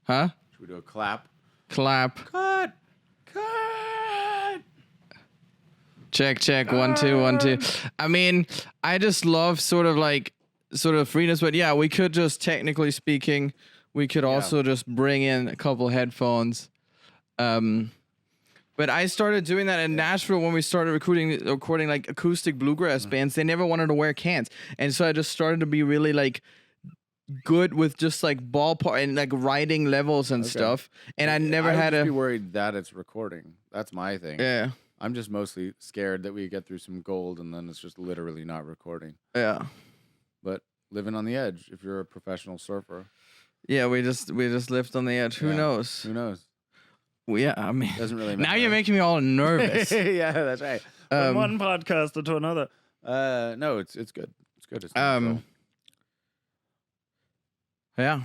Huh? Should we do a clap? Clap. Cut. Check. 1 2 1 2. I mean, I just love sort of freeness, but yeah, we could just technically speaking, we could also just bring in a couple headphones. But I started doing that in Nashville when we started recording like acoustic bluegrass bands. They never wanted to wear cans, and so I just started to be really like good with just like ballpark and like writing levels and stuff. And I never had to be worried that it's recording. That's my thing. Yeah. I'm just mostly scared that we get through some gold and then it's just literally not recording. Yeah. But living on the edge if you're a professional surfer. Yeah, we just lived on the edge. Who knows? Who knows? Well, yeah, I mean, doesn't really matter. Now you're making me all nervous. Yeah, that's right. From one podcaster to another. No, it's good. It's good. It's yeah.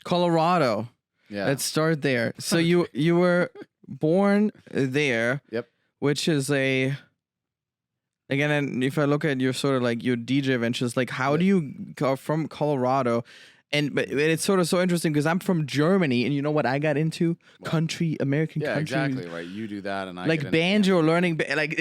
Colorado. Yeah. Let's start there. So you were born there. Yep. Which is again, and if I look at your sort of like your DJ ventures, like how do you go from Colorado? But it's sort of so interesting because I'm from Germany, and you know what I got into? American country. Yeah, exactly right. You do that, and I like banjo learning, like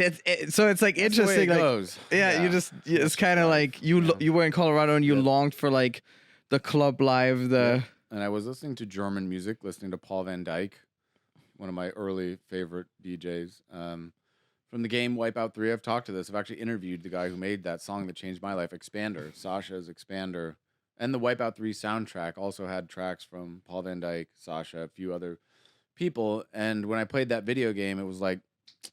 so it's like That's interesting. The way it like goes. Yeah, it's kind of like you were in Colorado and you longed for like the club life, And I was listening to German music, listening to Paul van Dyk, one of my early favorite DJs. From the game Wipeout 3, I've talked to this. I've actually interviewed the guy who made that song that changed my life, Expander. Sasha's Expander. And the Wipeout 3 soundtrack also had tracks from Paul van Dyk, Sasha, a few other people. And when I played that video game, it was like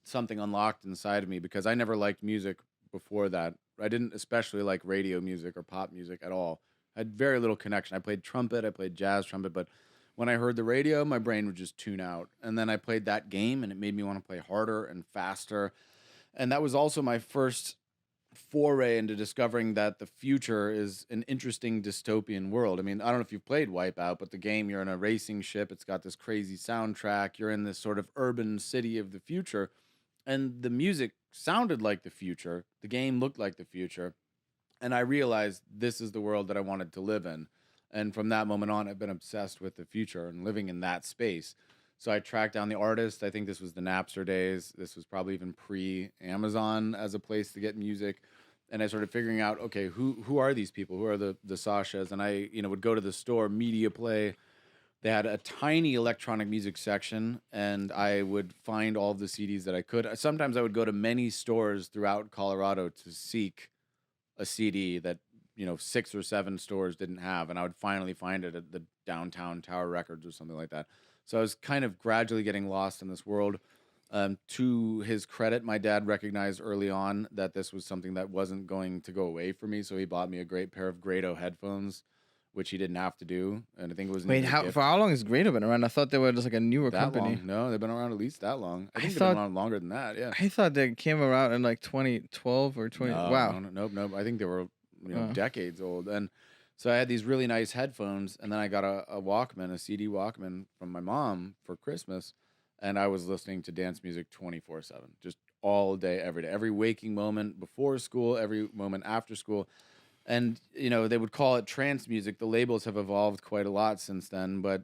something unlocked inside of me because I never liked music before that. I didn't especially like radio music or pop music at all. I had very little connection. I played trumpet, I played jazz trumpet, but when I heard the radio, my brain would just tune out. And then I played that game, and it made me want to play harder and faster. And that was also my first foray into discovering that the future is an interesting dystopian world. I mean, I don't know if you've played Wipeout, but the game, you're in a racing ship. It's got this crazy soundtrack. You're in this sort of urban city of the future. And the music sounded like the future. The game looked like the future. And I realized this is the world that I wanted to live in. And from that moment on, I've been obsessed with the future and living in that space. So I tracked down the artist. I think this was the Napster days. This was probably even pre-Amazon as a place to get music. And I started figuring out, okay, who are these people? Who are the Sashas? And I, would go to the store, Media Play. They had a tiny electronic music section, and I would find all of the CDs that I could. Sometimes I would go to many stores throughout Colorado to seek a CD that 6 or 7 stores didn't have, and I would finally find it at the downtown Tower Records or something like that. So I was kind of gradually getting lost in this world. To his credit, my dad recognized early on that this was something that wasn't going to go away for me, so he bought me a great pair of Grado headphones, which he didn't have to do, and I think it was for how long has Grado been around? I thought they were just like a newer company. Long. No, they've been around at least that long. I think they've been around longer than that. Yeah, I thought they came around in like 2012 or 20. Wow, nope. I think they were decades old. And so I had these really nice headphones, and then I got a Walkman, a CD Walkman from my mom for Christmas, and I was listening to dance music 24/7, just all day, every day, every waking moment before school, every moment after school. And, they would call it trance music. The labels have evolved quite a lot since then, but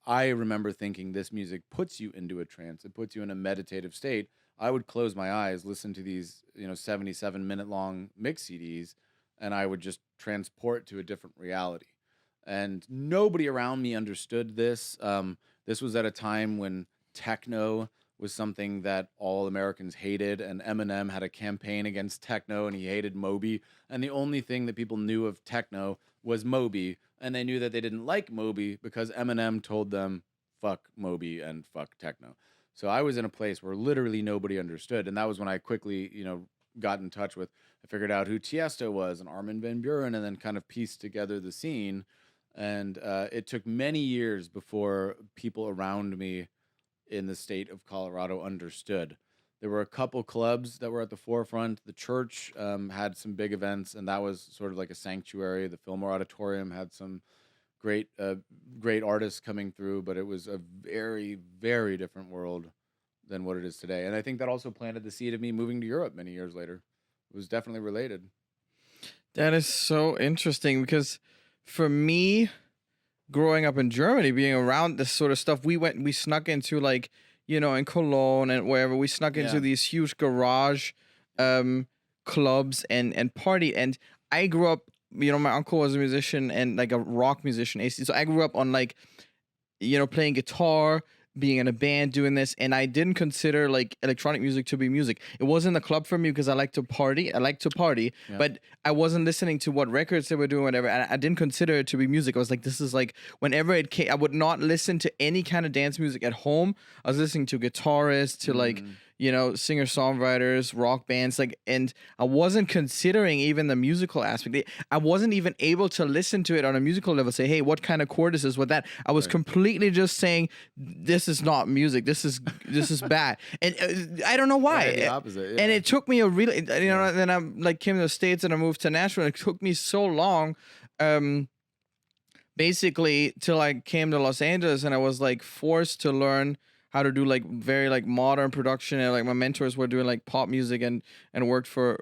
I remember thinking this music puts you into a trance. It puts you in a meditative state. I would close my eyes, listen to these, 77-minute long mix CDs, and I would just transport to a different reality. And nobody around me understood this. This was at a time when techno was something that all Americans hated, and Eminem had a campaign against techno, and he hated Moby. And the only thing that people knew of techno was Moby, and they knew that they didn't like Moby because Eminem told them, fuck Moby and fuck techno. So I was in a place where literally nobody understood, and that was when I quickly, got in touch with, I figured out who Tiesto was and Armin van Buuren, and then kind of pieced together the scene. And it took many years before people around me in the state of Colorado understood. There were a couple clubs that were at the forefront. The church had some big events, and that was sort of like a sanctuary. The Fillmore Auditorium had some great artists coming through, but it was a very, very different world than what it is today. And I think that also planted the seed of me moving to Europe many years later. It was definitely related. That is so interesting because for me, growing up in Germany, being around this sort of stuff, we snuck into like, in Cologne and wherever, we snuck into Yeah. these huge garage um clubs and party. And I grew up, my uncle was a musician and like a rock musician, AC. So I grew up on like, playing guitar, being in a band, doing this, and I didn't consider like electronic music to be music. It wasn't the club for me because I like to party. I like to party, Yeah. but I wasn't listening to what records they were doing, whatever. And I didn't consider it to be music. I was like, this is like, whenever it came, I would not listen to any kind of dance music at home. I was listening to guitarists, to like, singer songwriters, rock bands, like, and I wasn't considering even the musical aspect. I wasn't even able to listen to it on a musical level, say, hey, what kind of chord is this, what that. I was completely just saying, this is not music. This is bad. And I don't know why. Right, the opposite. Yeah. And it took me a really, then I like came to the States and I moved to Nashville. It took me so long, basically, till I came to Los Angeles, and I was like forced to learn how to do like very like modern production. And like my mentors were doing like pop music and worked for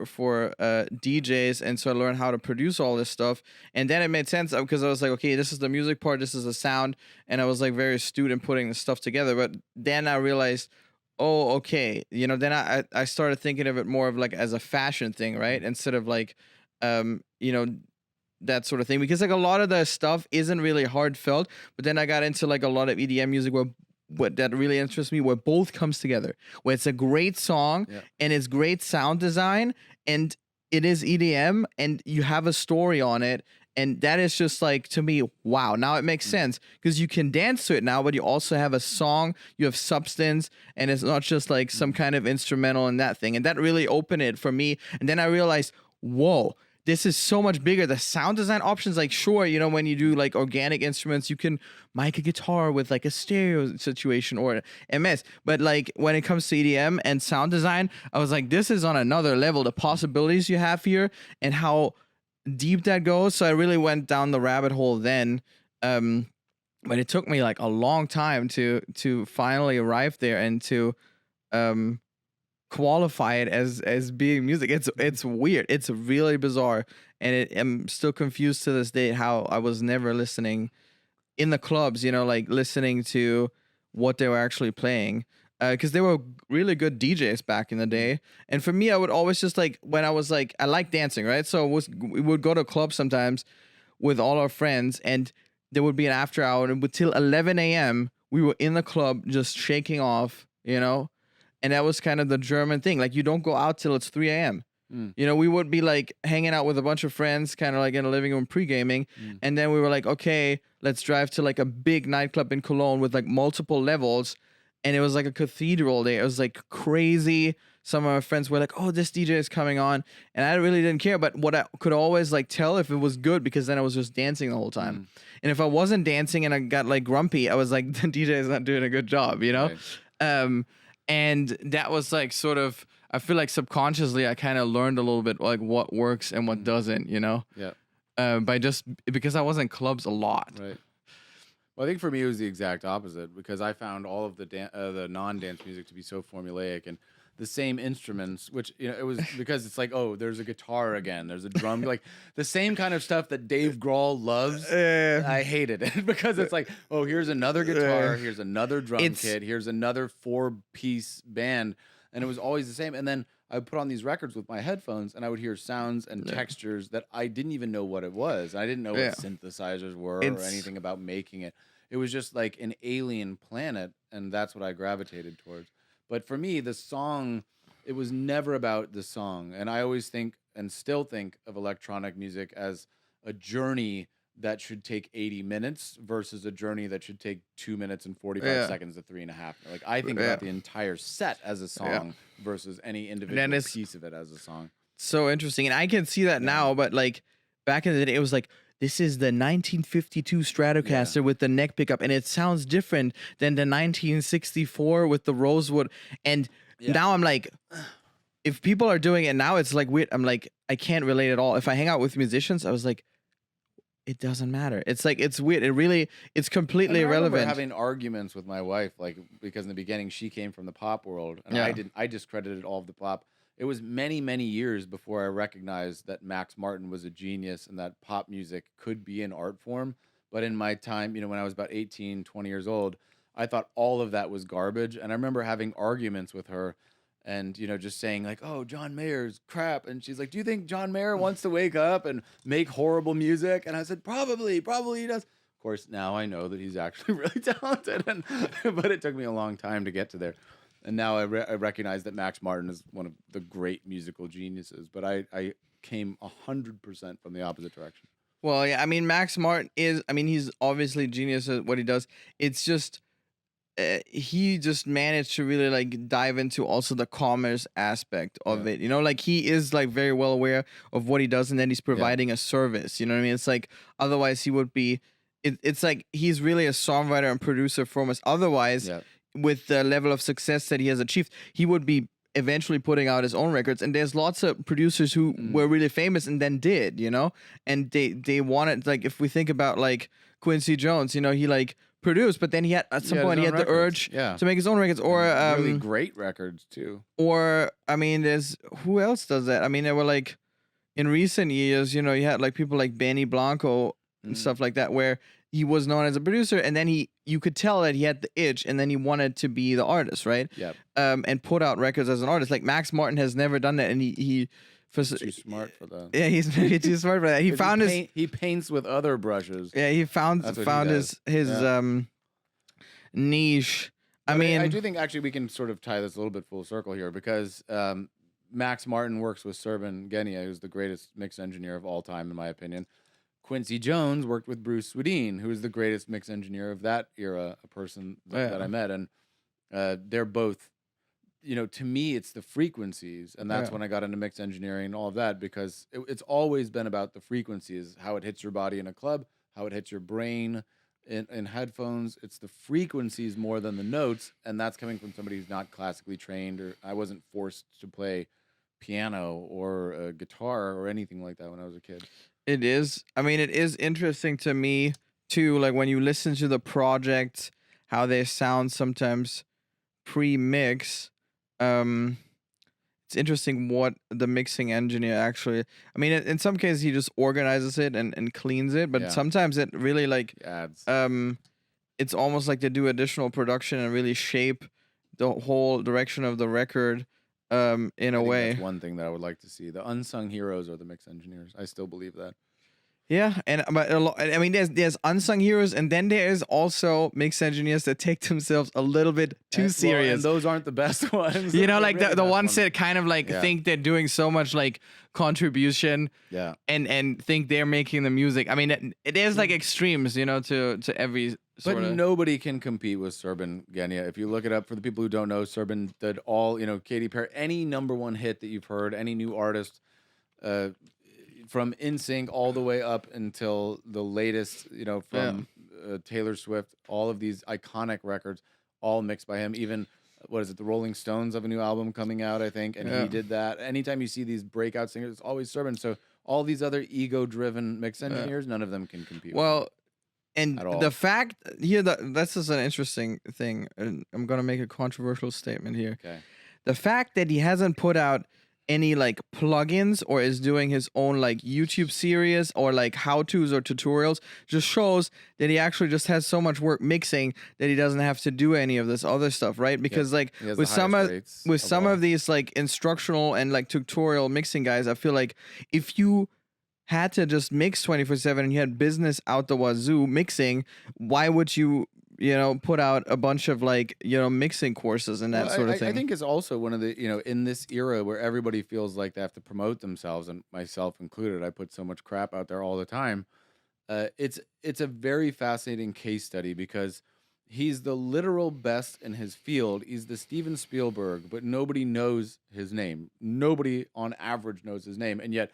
DJs, and so I learned how to produce all this stuff. And then it made sense because I was like, okay, this is the music part, this is the sound, and I was like very astute in putting the stuff together. But then I realized, oh, okay, then I started thinking of it more of like as a fashion thing, right? Instead of like, that sort of thing, because like a lot of the stuff isn't really heartfelt. But then I got into like a lot of EDM music where what that really interests me, where both comes together, where it's a great song and it's great sound design and it is EDM and you have a story on it. And that is just like, to me, wow. Now it makes sense because you can dance to it now, but you also have a song, you have substance, and it's not just like some kind of instrumental and that thing. And that really opened it for me. And then I realized, whoa, this is so much bigger. The sound design options, like, sure, when you do like organic instruments, you can mic a guitar with like a stereo situation or MS. But like when it comes to EDM and sound design, I was like, this is on another level. The possibilities you have here and how deep that goes. So I really went down the rabbit hole then. But it took me like a long time to finally arrive there and to qualify it as being music. It's weird. It's really bizarre, and I'm still confused to this day how I was never listening in the clubs. Like listening to what they were actually playing, because they were really good DJs back in the day. And for me, I would always just like when I was like, I like dancing, right? So we would go to clubs sometimes with all our friends, and there would be an after hour, and till 11 a.m. we were in the club just shaking off, And that was kind of the German thing. Like, you don't go out till it's 3 a.m. We would be like hanging out with a bunch of friends, kind of like in a living room pre-gaming. And then we were like, okay, let's drive to like a big nightclub in Cologne with like multiple levels. And it was like a cathedral day. It was like crazy. Some of my friends were like, oh, this DJ is coming on. And I really didn't care. But what I could always like tell if it was good, because then I was just dancing the whole time. And if I wasn't dancing and I got like grumpy, I was like, the DJ is not doing a good job, Right. And that was like sort of, I feel like subconsciously I kind of learned a little bit like what works and what doesn't, Yeah. by just because I was in clubs a lot. Right. Well, I think for me it was the exact opposite, because I found all of the non-dance music to be so formulaic and the same instruments, which it was because it's like, oh, there's a guitar again, there's a drum, like the same kind of stuff that Dave Grohl loves. I hated it because it's like, oh, here's another guitar, here's another drum kit, here's another 4-piece band, and it was always the same. And then I would put on these records with my headphones, and I would hear sounds and textures that I didn't even know what it was. I didn't know what synthesizers were or anything about making it. It was just like an alien planet, and that's what I gravitated towards. But for me, the song, it was never about the song. And I always think and still think of electronic music as a journey that should take 80 minutes versus a journey that should take 2 minutes and 45 seconds to 3.5. Like, I think about the entire set as a song versus any individual piece of it as a song. So interesting. And I can see that now, but like back in the day, it was like, this is the 1952 Stratocaster with the neck pickup, and it sounds different than the 1964 with the rosewood. And now I'm like, if people are doing it now, it's like weird. I'm like, I can't relate at all. If I hang out with musicians, I was like, it doesn't matter. It's like, it's weird. It's completely irrelevant. I remember having arguments with my wife, like, because in the beginning she came from the pop world, and I discredited all of the pop. It was many, many years before I recognized that Max Martin was a genius and that pop music could be an art form. But in my time, when I was about 18, 20 years old, I thought all of that was garbage. And I remember having arguments with her and, just saying like, oh, John Mayer's crap. And she's like, do you think John Mayer wants to wake up and make horrible music? And I said, probably he does. Of course, now I know that he's actually really talented, but it took me a long time to get to there. And now I recognize that Max Martin is one of the great musical geniuses, but I came 100% from the opposite direction. Well, yeah, I mean, Max Martin he's obviously genius at what he does. It's just he just managed to really like dive into also the commerce aspect of it. Like he is like very well aware of what he does, and then he's providing a service. You know what I mean? It's like otherwise he would be. It's like he's really a songwriter and producer foremost. Otherwise, with the level of success that he has achieved, he would be eventually putting out his own records. And there's lots of producers who were really famous and then did, and they wanted, like, if we think about like Quincy Jones, he like produced, but then he had at some point he had the urge to make his own records, or really great records too. Or I mean, there's who else does that? I mean, there were like in recent years, you had like people like Benny Blanco and stuff like that, where he was known as a producer, and then you could tell that he had the itch, and then he wanted to be the artist, right? Yep. And put out records as an artist. Like Max Martin has never done that, and he's too smart for that. Yeah, he's maybe too smart for that. He paints with other brushes. Yeah, he found his niche. I mean, I do think actually we can sort of tie this a little bit full circle here, because Max Martin works with Serban Genia, who's the greatest mix engineer of all time, in my opinion. Quincy Jones worked with Bruce Swedien, who is the greatest mix engineer of that era, a person that I met. And they're both, to me, it's the frequencies. And that's when I got into mix engineering and all of that, because it's always been about the frequencies, how it hits your body in a club, how it hits your brain in headphones. It's the frequencies more than the notes. And that's coming from somebody who's not classically trained, or I wasn't forced to play piano or guitar or anything like that when I was a kid. It is. I mean, it is interesting to me too. Like when you listen to the projects, how they sound sometimes pre-mix. It's interesting what the mixing engineer actually. I mean, in some cases he just organizes it and cleans it, but sometimes it really like adds. It's almost like they do additional production and really shape the whole direction of the record. In a way, that's one thing that I would like to see. The unsung heroes are the mix engineers. I still believe that. Yeah, but I mean, there's unsung heroes, and then there's also mix engineers that take themselves a little bit too serious. Well, and those aren't the best ones. Like really the ones that kind of like think they're doing so much like contribution, and think they're making the music. I mean, it is like extremes, to every. But nobody can compete with Serban Genia. If you look it up, for the people who don't know, Serban did all, Katy Perry, any number one hit that you've heard, any new artist, from NSYNC all the way up until the latest, from Taylor Swift, all of these iconic records, all mixed by him. Even, the Rolling Stones have a new album coming out, I think, and he did that. Anytime you see these breakout singers, it's always Serban. So all these other ego-driven mix engineers, none of them can compete with him. And the fact here, that's just an interesting thing, and I'm gonna make a controversial statement here. Okay. The fact that he hasn't put out any like plugins or is doing his own like YouTube series or like how-tos or tutorials just shows that he actually just has so much work mixing that he doesn't have to do any of this other stuff, right? Because like with some of these like instructional and like tutorial mixing guys, I feel like if you had to just mix 24/7 and you had business out the wazoo mixing, why would you put out a bunch of like mixing courses and that sort of thing? I think it's also one of the in this era where everybody feels like they have to promote themselves, and myself included, I put so much crap out there all the time. It's a very fascinating case study, because he's the literal best in his field. He's the Steven Spielberg, but nobody knows his name. Nobody on average knows his name, and yet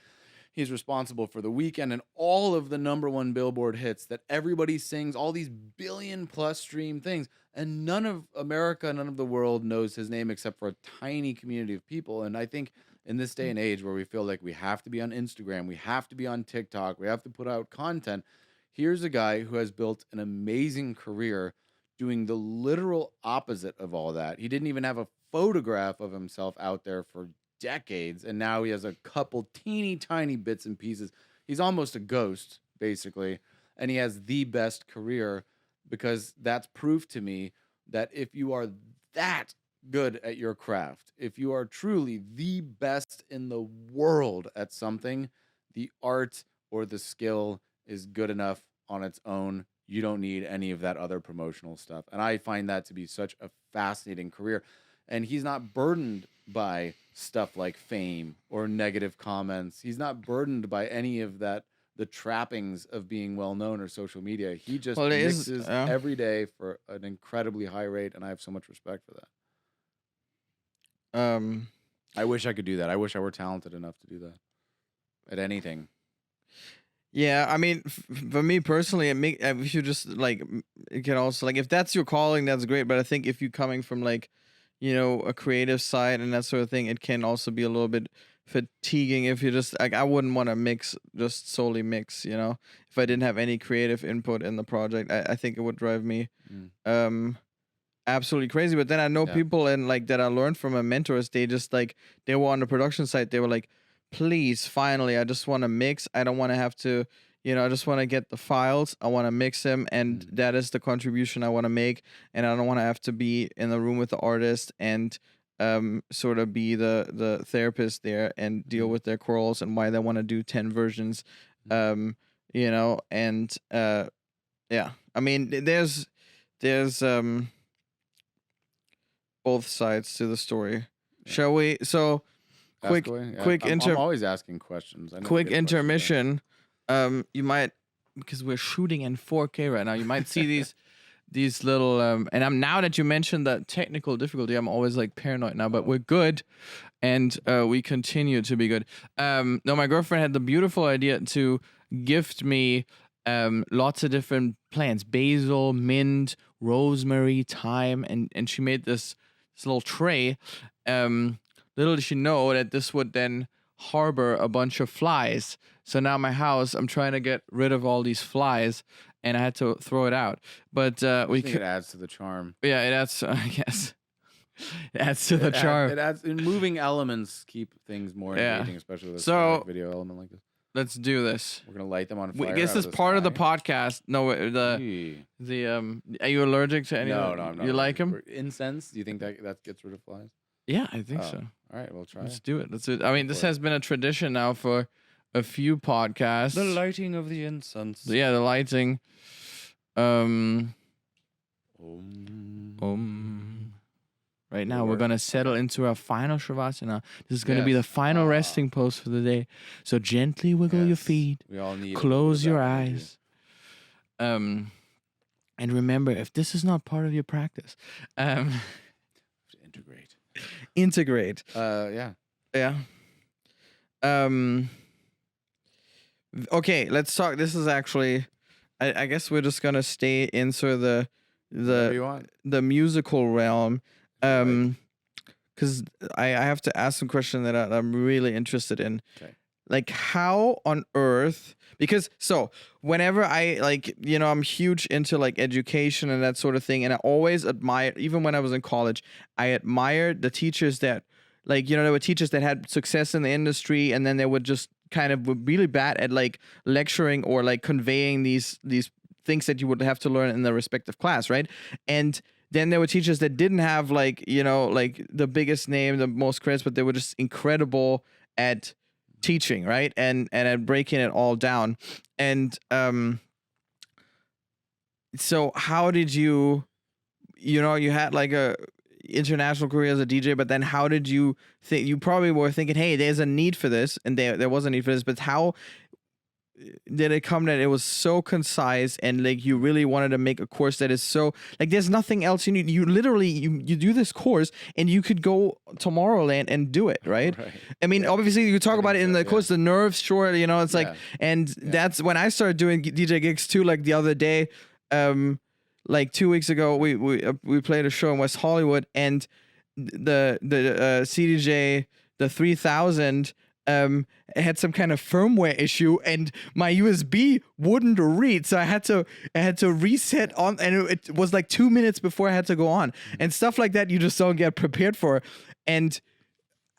he's responsible for The Weeknd and all of the number one Billboard hits that everybody sings, all these billion-plus stream things, and none of America, none of the world knows his name except for a tiny community of people. And I think in this day and age where we feel like we have to be on Instagram, we have to be on TikTok, we have to put out content, here's a guy who has built an amazing career doing the literal opposite of all that. He didn't even have a photograph of himself out there for decades, and now he has a couple teeny tiny bits and pieces. He's almost a ghost, basically, and he has the best career, because that's proof to me that if you are that good at your craft, if you are truly the best in the world at something, the art or the skill is good enough on its own. You don't need any of that other promotional stuff. And I find that to be such a fascinating career. And he's not burdened by stuff like fame or negative comments. He's not burdened by any of that, the trappings of being well known or social media. He just mixes every day for an incredibly high rate, and I have so much respect for that. I wish I could do that. I wish I were talented enough to do that at anything. Yeah, I mean, for me personally, if you just like, it can also like, if that's your calling, that's great. But I think if you're coming from like, a creative side and that sort of thing, it can also be a little bit fatiguing if you just like, I wouldn't want to just solely mix, if I didn't have any creative input in the project. I think it would drive me absolutely crazy. But then I know people and like that I learned from my mentors, they just like, they were on the production side, they were like, please, finally, I just want to mix. I don't want to have to, I just want to get the files. I want to mix them, and that is the contribution I want to make. And I don't want to have to be in the room with the artist and sort of be the therapist there and deal with their quarrels and why they want to do 10 versions. And yeah, I mean, there's both sides to the story. Yeah. Shall we? So. Quick I'm always asking questions. Quick intermission. You might, because we're shooting in 4K right now, you might see these little and now that you mentioned that technical difficulty, I'm always like paranoid now, but we're good, and we continue to be good. No, my girlfriend had the beautiful idea to gift me lots of different plants: basil, mint, rosemary, thyme, and she made this little tray. Little did she know that this would then harbor a bunch of flies. So now my house, I'm trying to get rid of all these flies, and I had to throw it out. But it adds to the charm. Yeah, it adds. I guess it adds to the charm. It adds. Moving elements keep things more engaging, especially with a video element like this. Let's do this. We're gonna light them on fire. This is part of the podcast. No, the Are you allergic to any? No, I'm not. You like them? Incense? Do you think that gets rid of flies? Yeah, I think so. All right, we'll try. Let's do it. I mean, this has been a tradition now for a few podcasts. The lighting of the incense. Yeah, the lighting. Right now, we're gonna settle into our final shavasana. This is gonna be the final resting pose for the day. So gently wiggle your feet. We all need. Close your eyes. And remember, if this is not part of your practice, integrate. Yeah. Okay, let's talk. This is actually, I guess we're just gonna stay in sort of the musical realm, because I have to ask some question that I'm really interested in. Okay. Like, how on earth? Because whenever I I'm huge into like education and that sort of thing, and I always admired, even when I was in college, I admired the teachers that, there were teachers that had success in the industry, and then they would just kind of were really bad at like lecturing or like conveying these things that you would have to learn in the respective class, right? And then there were teachers that didn't have like the biggest name, the most credits, but they were just incredible at teaching, right? And at breaking it all down. And so how did you had like a international career as a DJ, but then how did you think? You probably were thinking, hey, there's a need for this, and there was a need for this, but how did it come that it was so concise and like you really wanted to make a course that is so like there's nothing else you need? You literally you do this course and you could go Tomorrowland and do it, right? I mean, obviously you talk about it in the course, the nerves, sure, it's like, and that's when I started doing DJ gigs too. Like the other day, like 2 weeks ago, we played a show in West Hollywood, and the CDJ, the 3000. Had some kind of firmware issue, and my USB wouldn't read, so I had to reset on, and it was like 2 minutes before I had to go on, and stuff like that you just don't get prepared for. And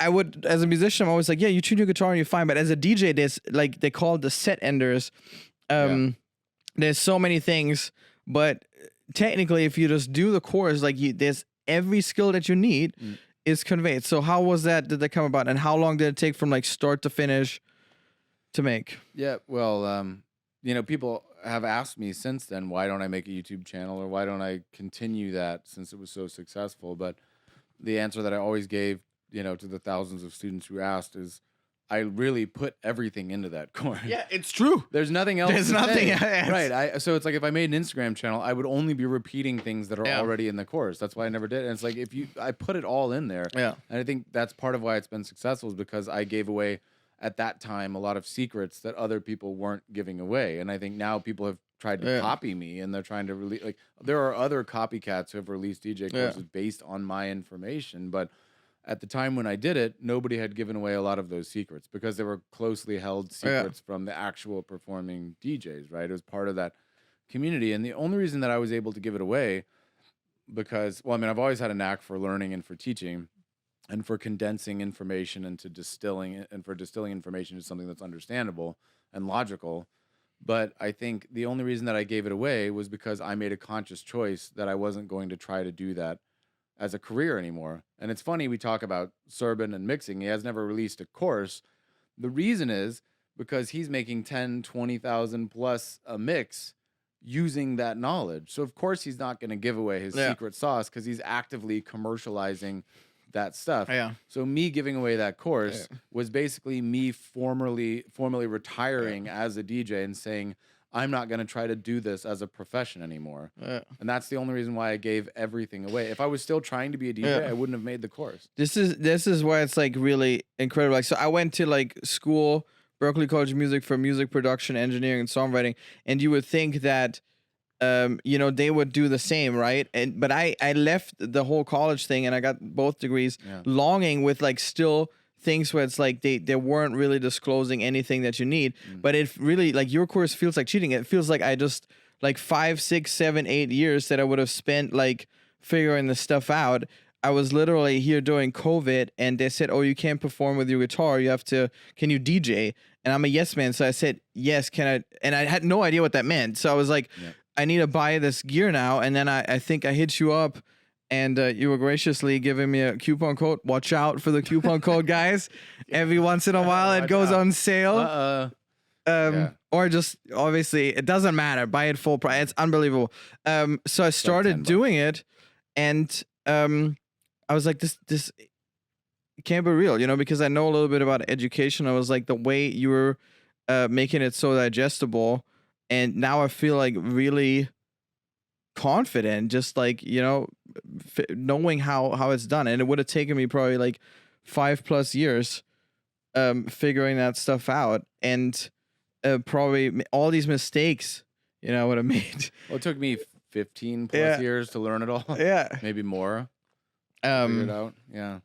I would, as a musician, I'm always like, yeah, you tune your guitar and you're fine, but as a DJ, there's like, they call it the set enders, there's so many things, but technically, if you just do the course, like there's every skill that you need is conveyed. So how was that? Did that come about, and how long did it take from like start to finish to make? Yeah, well, people have asked me since then, why don't I make a YouTube channel or why don't I continue that since it was so successful? But the answer that I always gave, to the thousands of students who asked is I really put everything into that course. Yeah, it's true. There's nothing else. There's to nothing say. else. Right. So it's like if I made an Instagram channel, I would only be repeating things that are Yeah. already in the course. That's why I never did. And it's like I put it all in there. Yeah. And I think that's part of why it's been successful is because I gave away at that time a lot of secrets that other people weren't giving away. And I think now people have tried to copy me and they're trying to release, like, there are other copycats who have released DJ courses based on my information, but at the time when I did it, nobody had given away a lot of those secrets because they were closely held secrets from the actual performing DJs, right? It was part of that community. And the only reason that I was able to give it away because, I've always had a knack for learning and for teaching and for condensing information and distilling information into something that's understandable and logical. But I think the only reason that I gave it away was because I made a conscious choice that I wasn't going to try to do that as a career anymore. And it's funny, we talk about Serban and mixing. He has never released a course. The reason is because he's making 10, 20,000 plus a mix using that knowledge. So of course he's not going to give away his secret sauce because he's actively commercializing that stuff. Yeah. So me giving away that course was basically me formally retiring as a DJ and saying, I'm not going to try to do this as a profession anymore. And that's the only reason why I gave everything away. If I was still trying to be a DJ, I wouldn't have made the course. This is why it's like really incredible. Like, so I went to like school, Berklee College of Music, for music production, engineering, and songwriting, and you would think that they would do the same, right? But I left the whole college thing and I got both degrees longing with like still things where it's like they weren't really disclosing anything that you need. But it really, like, your course feels like cheating. It feels like I just, like 5, 6, 7, 8 years that I would have spent like figuring this stuff out. I was literally here during COVID and they said, oh, you can't perform with your guitar. Can you DJ? And I'm a yes man. So I said, yes, can I? And I had no idea what that meant. So I was like, I need to buy this gear now. And then I think I hit you up and you were graciously giving me a coupon code. Watch out for the coupon code, guys. Every once in a while it goes on sale. Or just, obviously, it doesn't matter. Buy it full price. It's unbelievable. So I started doing it and I was like, this can't be real, because I know a little bit about education. I was like, the way you were making it so digestible. And now I feel like really confident, just like, knowing how it's done. And it would have taken me probably like 5+ years figuring that stuff out. And probably all these mistakes, I would have made. Well, it took me 15 plus years to learn it all. Maybe more. Figure it out. Yeah.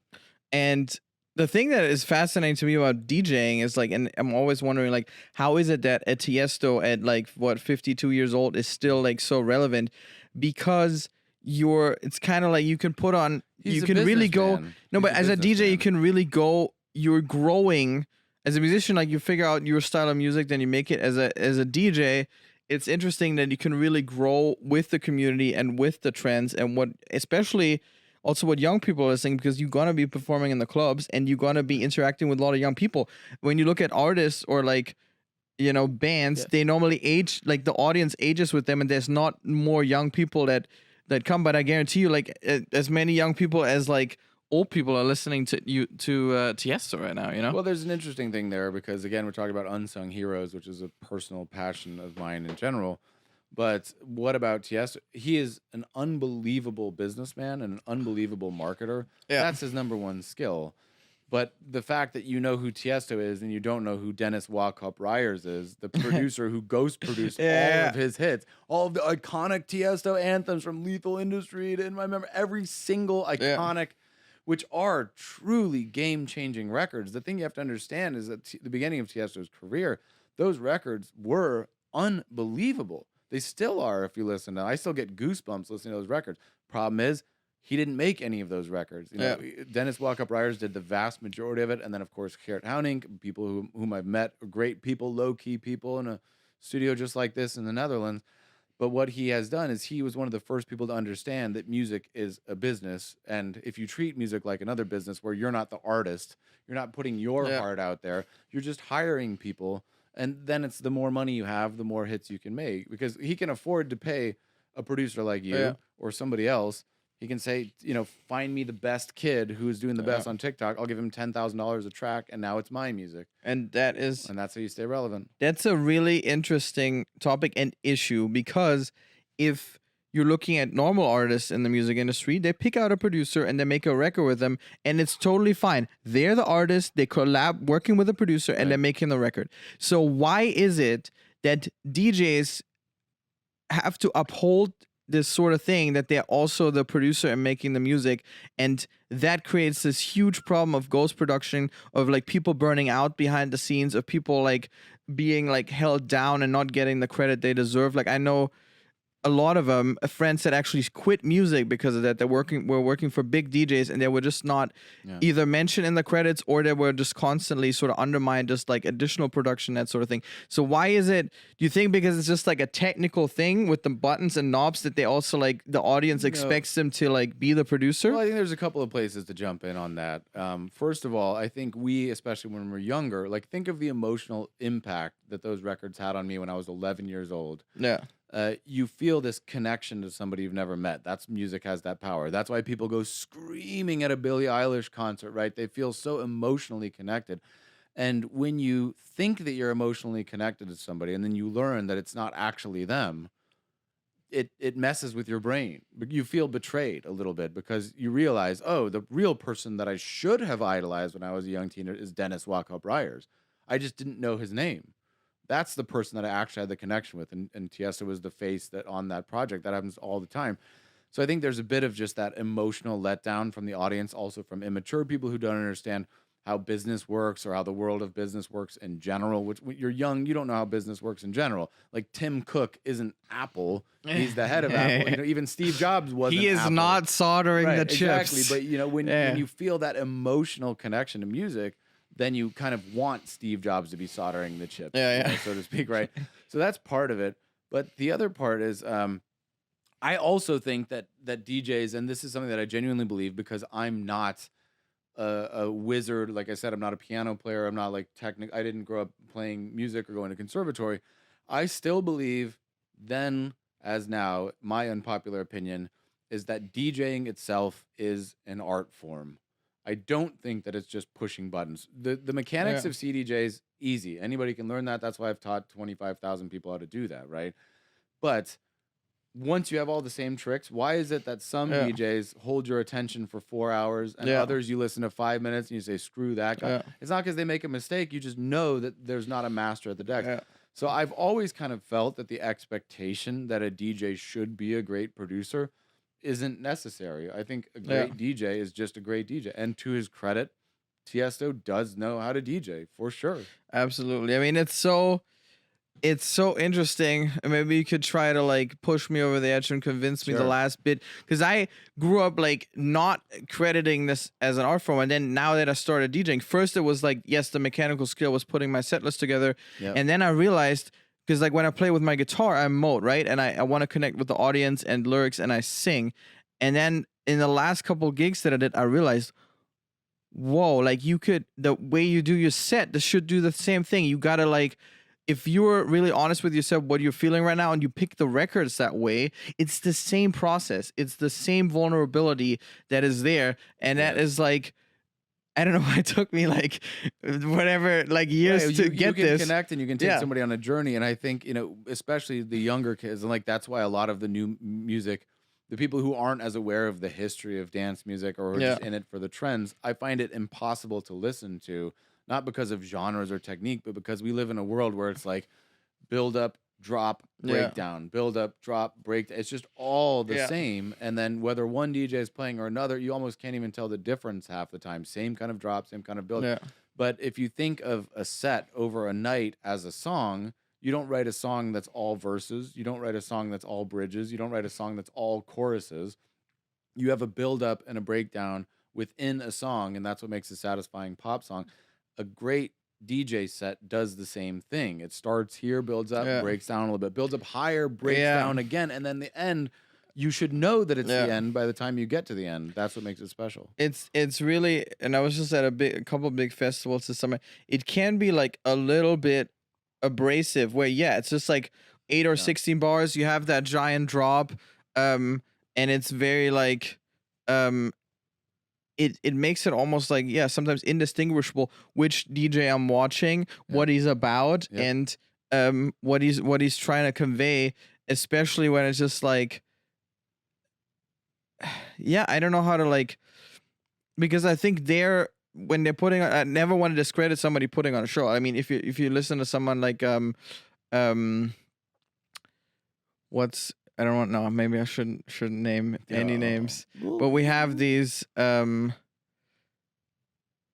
And the thing that is fascinating to me about DJing is like, and I'm always wondering, like, how is it that a Tiesto at like 52 years old is still like so relevant? Because it's kind of like you can put on, you can really go. No, but as a DJ, you can really go. You're growing as a musician. Like, you figure out your style of music, then you make it as a DJ. It's interesting that you can really grow with the community and with the trends and especially also what young people are listening, because you're going to be performing in the clubs and you're going to be interacting with a lot of young people. When you look at artists or like, bands, they normally age, like the audience ages with them, and there's not more young people that come. But I guarantee you, like, as many young people as like old people are listening to Tiesto right now, Well, there's an interesting thing there because, again, we're talking about unsung heroes, which is a personal passion of mine in general. But what about Tiesto? He is an unbelievable businessman and an unbelievable marketer. That's his number one skill. But the fact that you know who Tiesto is and you don't know who Dennis Walkup Ryers is, the producer who ghost produced all of his hits, all of the iconic Tiesto anthems from Lethal Industry to, I remember every single iconic, which are truly game-changing records. The thing you have to understand is that the beginning of Tiesto's career, those records were unbelievable. They still are. If you listen to, I still get goosebumps listening to those records. Problem is, he didn't make any of those records. Dennis Walkup Ryers did the vast majority of it, and then of course Gerrit Hounink, people whom I've met, great people, low key people, and studio just like this in the Netherlands. But what he has done is he was one of the first people to understand that music is a business. And if you treat music like another business where you're not the artist, you're not putting your Yeah. heart out there, you're just hiring people. And then it's the more money you have, the more hits you can make because he can afford to pay a producer like you Yeah. or somebody else. He can say, find me the best kid who's doing the best on TikTok. I'll give him $10,000 a track, and now it's my music. And that's how you stay relevant. That's a really interesting topic and issue because if you're looking at normal artists in the music industry, they pick out a producer and they make a record with them, and it's totally fine. They're the artist, they collab working with a producer, and they're making the record. So why is it that DJs have to uphold this sort of thing that they're also the producer and making the music, and that creates this huge problem of ghost production, of like people burning out behind the scenes, of people like being like held down and not getting the credit they deserve? Like I know a lot of friends that actually quit music because of that. Were working for big DJs, and they were just not either mentioned in the credits, or they were just constantly sort of undermined, just like additional production, that sort of thing. So why is it, do you think because it's just like a technical thing with the buttons and knobs that they also like the audience expects them to like be the producer? Well, I think there's a couple of places to jump in on that. First of all, I think we, especially when we're younger, like think of the emotional impact that those records had on me when I was 11 years old. Yeah. You feel this connection to somebody you've never met. That's music has that power. That's why people go screaming at a Billie Eilish concert, right? They feel so emotionally connected. And when you think that you're emotionally connected to somebody and then you learn that it's not actually them, it messes with your brain. But you feel betrayed a little bit because you realize, oh, the real person that I should have idolized when I was a young teenager is Dennis Walkup Ryers. I just didn't know his name. That's the person that I actually had the connection with, and Tiesto was the face that on that project. That happens all the time. So I think there's a bit of just that emotional letdown from the audience, also from immature people who don't understand how business works or how the world of business works in general. Which when you're young, you don't know how business works in general. Like Tim Cook isn't Apple; he's the head of Apple. Even Steve Jobs wasn't. He is Apple. not soldering the chips. Exactly, but when you feel that emotional connection to music, then you kind of want Steve Jobs to be soldering the chips, so to speak, right? So that's part of it. But the other part is, I also think that DJs, and this is something that I genuinely believe because I'm not a wizard. Like I said, I'm not a piano player. I'm not like I didn't grow up playing music or going to conservatory. I still believe then as now, my unpopular opinion is that DJing itself is an art form. I don't think that it's just pushing buttons. The mechanics of CDJs, easy. Anybody can learn that. That's why I've taught 25,000 people how to do that, right? But once you have all the same tricks, why is it that some DJs hold your attention for 4 hours and others you listen to 5 minutes and you say, screw that guy? It's not because they make a mistake. You just know that there's not a master at the deck. So I've always kind of felt that the expectation that a DJ should be a great producer isn't necessary. I think a great DJ is just a great DJ. And to his credit, Tiesto does know how to DJ for sure. Absolutely. I mean, it's so interesting. Maybe you could try to like push me over the edge and convince me the last bit, because I grew up like not crediting this as an art form, and then now that I started DJing, first it was like, yes, the mechanical skill was putting my set list together, and then I realized, because like when I play with my guitar, I'm mode, right? And I want to connect with the audience and lyrics, and I sing. And then in the last couple gigs that I did, I realized, whoa, like the way you do your set, this should do the same thing. You gotta like, if you're really honest with yourself, what you're feeling right now, and you pick the records that way, it's the same process. It's the same vulnerability that is there. And that is like, I don't know why it took me like whatever, like years to get this. You can connect and you can take somebody on a journey. And I think, especially the younger kids, and like that's why a lot of the new music, the people who aren't as aware of the history of dance music or are just in it for the trends, I find it impossible to listen to, not because of genres or technique, but because we live in a world where it's like build up, drop, breakdown, build up, drop, break. It's just all the same. And then whether one DJ is playing or another, you almost can't even tell the difference half the time. Same kind of drop, same kind of build. But if you think of a set over a night as a song, you don't write a song that's all verses. You don't write a song that's all bridges. You don't write a song that's all choruses. You have a build up and a breakdown within a song, and that's what makes a satisfying pop song. A great DJ set does the same thing. It starts here, builds up, Yeah. breaks down a little bit, builds up higher, breaks Yeah. down again, and then the end. You should know that it's Yeah. the end by the time you get to the end. That's what makes it special. It's really, and I was just at a couple big festivals this summer. It can be like a little bit abrasive, where it's just like 8 or 16 bars. You have that giant drop, and it's very like, it makes it almost like sometimes indistinguishable which DJ I'm watching, what he's about, and what he's trying to convey, especially when it's just like. I don't know how to like, because I think when they're putting on, I never want to discredit somebody putting on a show. I mean, if you listen to someone like what's, I don't know, maybe I shouldn't name any names, but we have these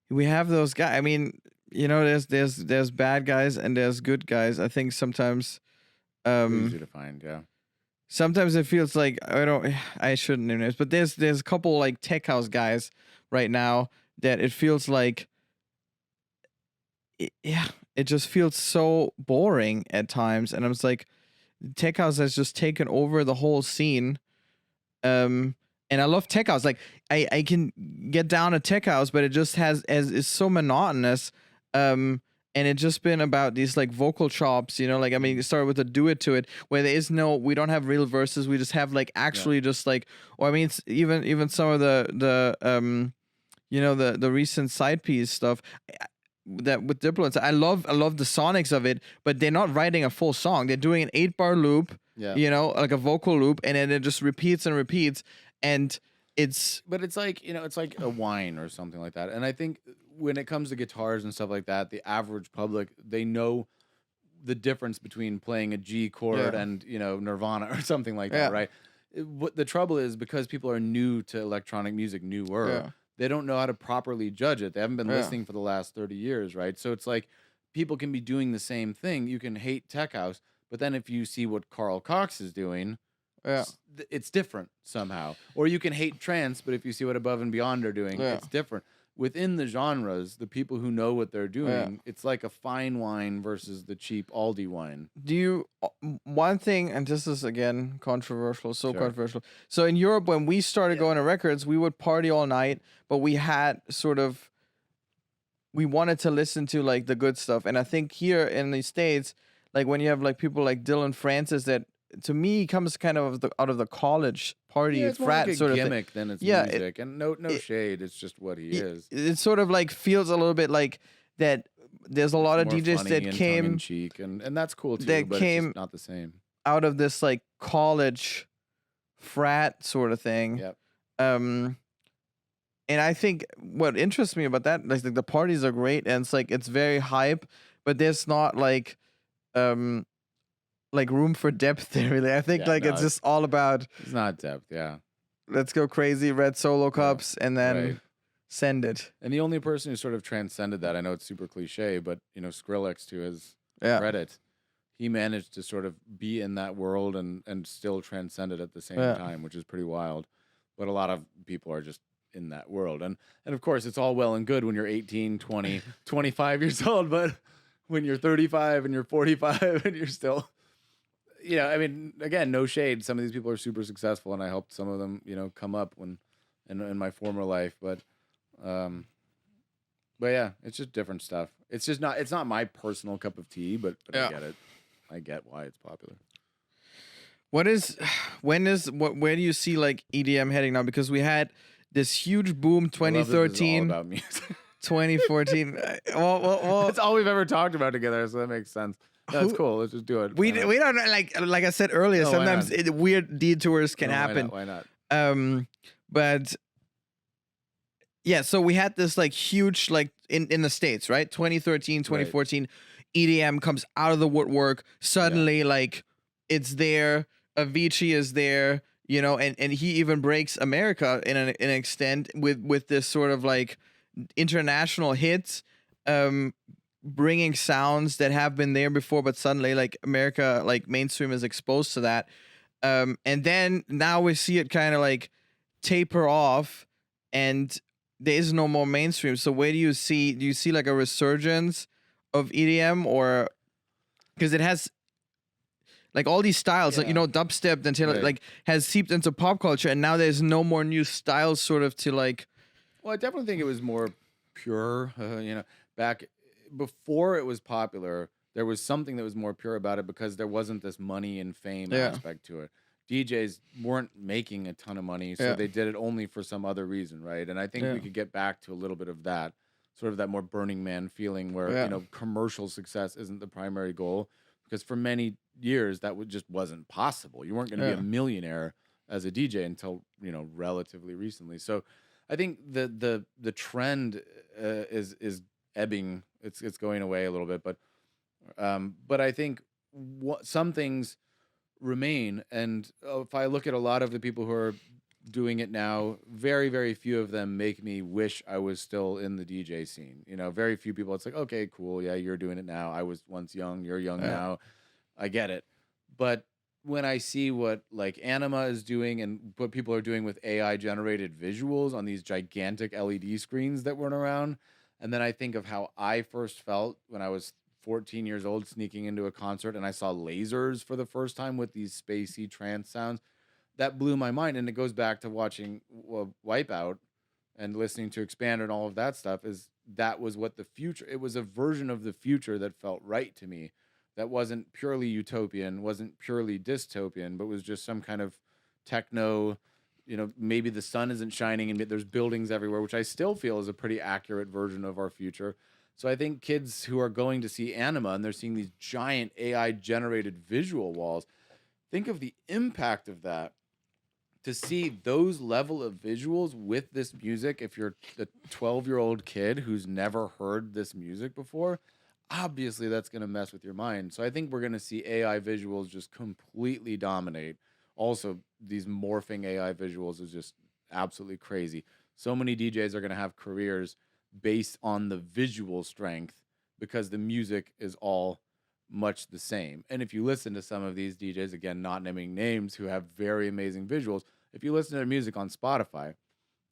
we have those guys. I mean, there's bad guys and there's good guys. I think sometimes Easy to find, sometimes it feels like I shouldn't name names, but there's a couple like tech house guys right now that it feels like it just feels so boring at times, and I'm just like, tech house has just taken over the whole scene. And I love tech house. Like I can get down to tech house, but it just is so monotonous. And it's just been about these like vocal chops, like, I mean, it started with a do it to it, where we don't have real verses. We just have like actually just like, or I mean, it's even some of the recent side piece stuff that with Diplomats. I love the sonics of it, but they're not writing a full song. They're doing an 8-bar loop, like a vocal loop, and then it just repeats and repeats. And but it's like, it's like a wine or something like that. And I think when it comes to guitars and stuff like that, the average public, they know the difference between playing a G chord and, Nirvana or something like that, right? What the trouble is, because people are new to electronic music, they don't know how to properly judge it. They haven't been listening for the last 30 years, right? So it's like people can be doing the same thing. You can hate tech house, but then if you see what Carl Cox is doing, it's different somehow. Or you can hate trance, but if you see what Above and Beyond are doing, it's different. Within the genres, the people who know what they're doing, it's like a fine wine versus the cheap Aldi wine. One thing, and this is again controversial, controversial. So in Europe, when we started going to records, we would party all night, but we had we wanted to listen to like the good stuff. And I think here in the States, like when you have like people like Dylan Francis, that to me comes kind of out of the college party it's frat more like sort a of gimmick thing. than it's music, and no shade. It's just what he is. It sort of like feels a little bit like that. There's a lot of DJs that came tongue in cheek, and that's cool too. That but came it's just not the same out of this like college frat sort of thing. Yep. And I think what interests me about that, like the parties are great, and it's like it's very hype, but there's not like room for depth there really. I think it's just all about, it's not depth, let's go crazy, red solo cups, and then send it. And the only person who sort of transcended that, I know it's super cliche, but Skrillex, to his credit, he managed to sort of be in that world and still transcend it at the same time, which is pretty wild. But a lot of people are just in that world, and of course it's all well and good when you're 18, 20, 25 years old, but when you're 35 and you're 45 and you're still, I mean, again, no shade. Some of these people are super successful, and I helped some of them, come up in my former life. But yeah, it's just different stuff. It's not my personal cup of tea, but I get it. I get why it's popular. Where do you see like EDM heading now? Because we had this huge boom 2013. All about music. 2014. Well, that's all we've ever talked about together, so that makes sense. That's cool. Let's just do it. We don't like I said earlier. Sometimes weird detours can happen. Why not? But yeah. So we had this like huge like in the States, right? 2013, 2014, EDM comes out of the woodwork. Suddenly, like it's there. Avicii is there. And he even breaks America in an extent with this sort of like international hits. Bringing sounds that have been there before, but suddenly like America, like mainstream is exposed to that. And then now we see it kind of like taper off and there is no more mainstream. So where do you see like a resurgence of EDM, or because it has like all these styles, like, you know, dubstep and Taylor, Right. like has seeped into pop culture, and now there's no more new styles sort of to like. Well, I definitely think it was more pure. You know, back before it was popular, there was something that was more pure about it because there wasn't this money and fame Yeah. aspect to it. DJs weren't making a ton of money, so Yeah. they did it only for some other reason, right? And I think Yeah. we could get back to a little bit of that, sort of that more Burning Man feeling where, Yeah. you know, commercial success isn't the primary goal, because for many years that just wasn't possible. You weren't going to be Yeah. a millionaire as a DJ until, you know, relatively recently. So I think the trend is ebbing. It's going away a little bit, but I think some things remain. And if I look at a lot of the people who are doing it now, very very few of them make me wish I was still in the DJ scene. You know, very few people. It's like, okay, cool, yeah, you're doing it now. I was once young. You're young Yeah. now. I get it. But when I see what like Anima is doing and what people are doing with AI generated visuals on these gigantic LED screens that weren't around, and then I think of how I first felt when I was 14 years old sneaking into a concert and I saw lasers for the first time with these spacey trance sounds, that blew my mind. And it goes back to watching Wipeout and listening to Expand and all of that stuff. Is that was what the future, it was a version of the future that felt right to me, that wasn't purely utopian, wasn't purely dystopian, but was just some kind of techno, you know, maybe the sun isn't shining and there's buildings everywhere, which I still feel is a pretty accurate version of our future. So I think kids who are going to see Anima and they're seeing these giant AI generated visual walls, think of the impact of that, to see those level of visuals with this music. If you're a 12-year-old kid who's never heard this music before, obviously that's going to mess with your mind. So I think we're going to see AI visuals just completely dominate. Also, these morphing AI visuals is just absolutely crazy. So many DJs are going to have careers based on the visual strength because the music is all much the same. And if you listen to some of these DJs, again, not naming names, who have very amazing visuals, if you listen to their music on Spotify,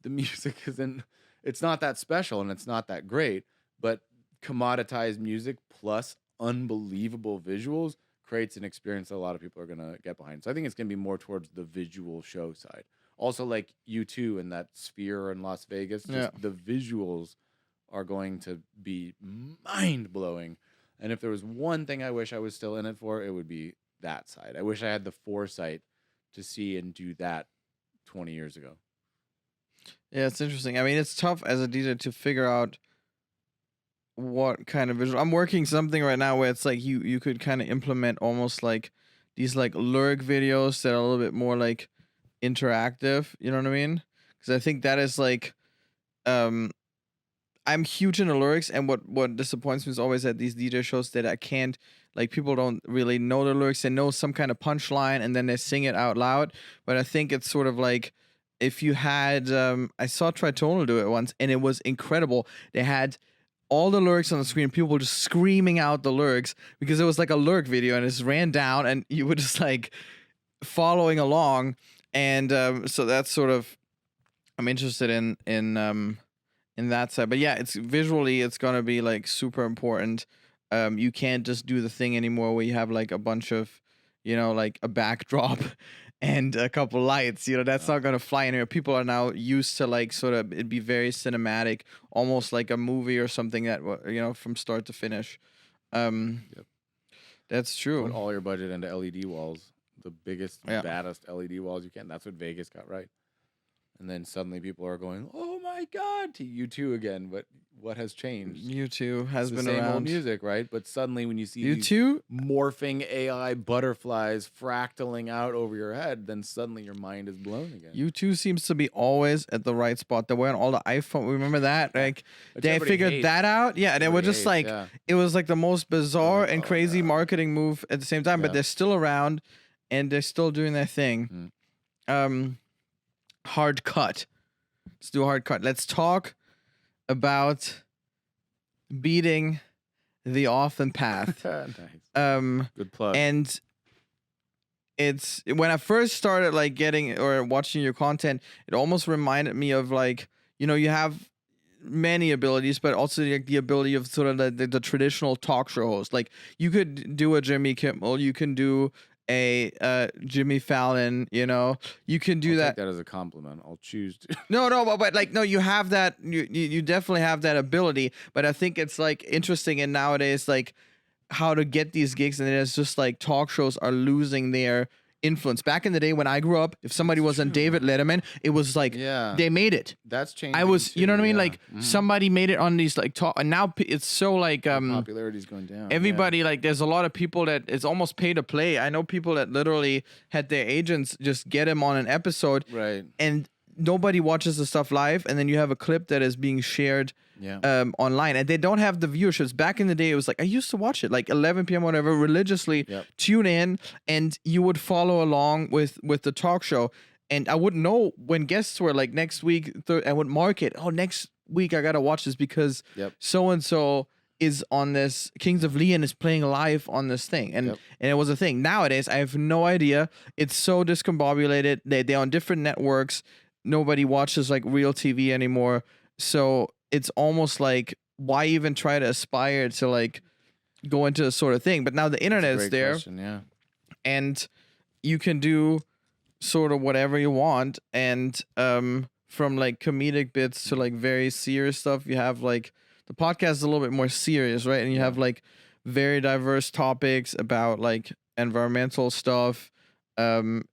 the music isn't, it's not that special and it's not that great, but commoditized music plus unbelievable visuals creates an experience that a lot of people are going to get behind. So I think it's going to be more towards the visual show side. Also, like U2 and that Sphere in Las Vegas, just the visuals are going to be mind blowing. And if there was one thing I wish I was still in it for, it would be that side. I wish I had the foresight to see and do that 20 years ago. Yeah, it's interesting. I mean, it's tough as a DJ to figure out what kind of visual. I'm working something right now where it's like you could kind of implement almost like these like lyric videos that are a little bit more like interactive. You know what I mean? Because I think that is like, I'm huge into lyrics, and what disappoints me is always at these DJ shows that I can't, like, people don't really know the lyrics. They know some kind of punchline and then they sing it out loud. But I think it's sort of like if you had, I saw Tritonal do it once and it was incredible. They had all the lyrics on the screen, people just screaming out the lyrics because it was like a lyric video and it just ran down and you were just like following along. And so that's sort of, I'm interested in that side. But yeah, it's visually, it's gonna be like super important. You can't just do the thing anymore where you have like a bunch of, you know, like a backdrop and a couple lights. You know, that's not gonna fly anywhere. People are now used to like sort of it'd be very cinematic, almost like a movie or something that, you know, from start to finish. That's true. Put all your budget into LED walls, the biggest, baddest LED walls you can. That's what Vegas got right. And then suddenly people are going, "Oh my God!" to U2 again. But what has changed? U2 has been the same around. old music, right? But suddenly when you see U2 morphing AI butterflies fractaling out over your head, then suddenly your mind is blown again. U2 seems to be always at the right spot. They were on all the iPhone. Remember that? Like they figured that out. Yeah, they were just like it was like the most bizarre and crazy marketing move at the same time. But they're still around, and they're still doing their thing. Hard cut. Let's do a hard cut. Let's talk about beating the often path. Nice. Good plug. And it's when I first started like getting or watching your content, it almost reminded me of like, you know, you have many abilities, but also like the ability of sort of the traditional talk show host. Like you could do a Jimmy Kimmel, you can do a Jimmy Fallon, you know, you can do I'll that. take that as a compliment. I'll choose to. No, but like no, you have that. You definitely have that ability. But I think it's like interesting, and nowadays like how to get these gigs, and it's just like talk shows are losing their influence. Back in the day when I grew up, if somebody was on David Letterman, it was like Yeah. they made it. That's changing. I was, you know what I mean? too, Like yeah. somebody made it on these like talk, and now it's so like Popularity's going down. everybody like there's a lot of people that it's almost pay to play. I know people that literally had their agents just get them on an episode, Yeah. Right. and nobody watches the stuff live, and then you have a clip that is being shared Yeah. online, and they don't have the viewerships. Back in the day, it was like I used to watch it like 11 p.m. whatever religiously. Yep. Tune in, and you would follow along with the talk show, and I would know when guests were like next week. I would mark it. Oh, next week I gotta watch this because Yep. so and so is on this. Kings of Leon is playing live on this thing, and Yep. and it was a thing. Nowadays, I have no idea. It's so discombobulated. They're on different networks. Nobody watches like real TV anymore. So it's almost like why even try to aspire to like go into this sort of thing? But now the internet is Great there, question, yeah. and you can do sort of whatever you want. And from like comedic bits to like very serious stuff, you have like the podcast is a little bit more serious, right? And you have like very diverse topics about like environmental stuff,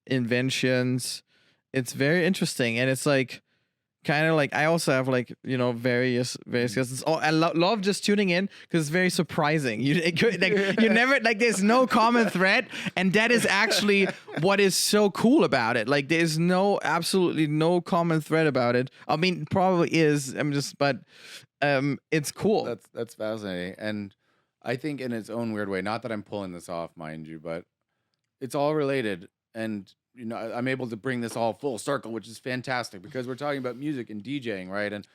inventions. It's very interesting, and it's like kind of like I also have like you know various guests. Oh, I love just tuning in because it's very surprising. You never like there's no common thread, and that is actually what is so cool about it. Like there's absolutely no common thread about it. I mean, probably is. But it's cool. That's fascinating, and I think in its own weird way. Not that I'm pulling this off, mind you, but it's all related, and you know I'm able to bring this all full circle, which is fantastic because we're talking about music and DJing, right? And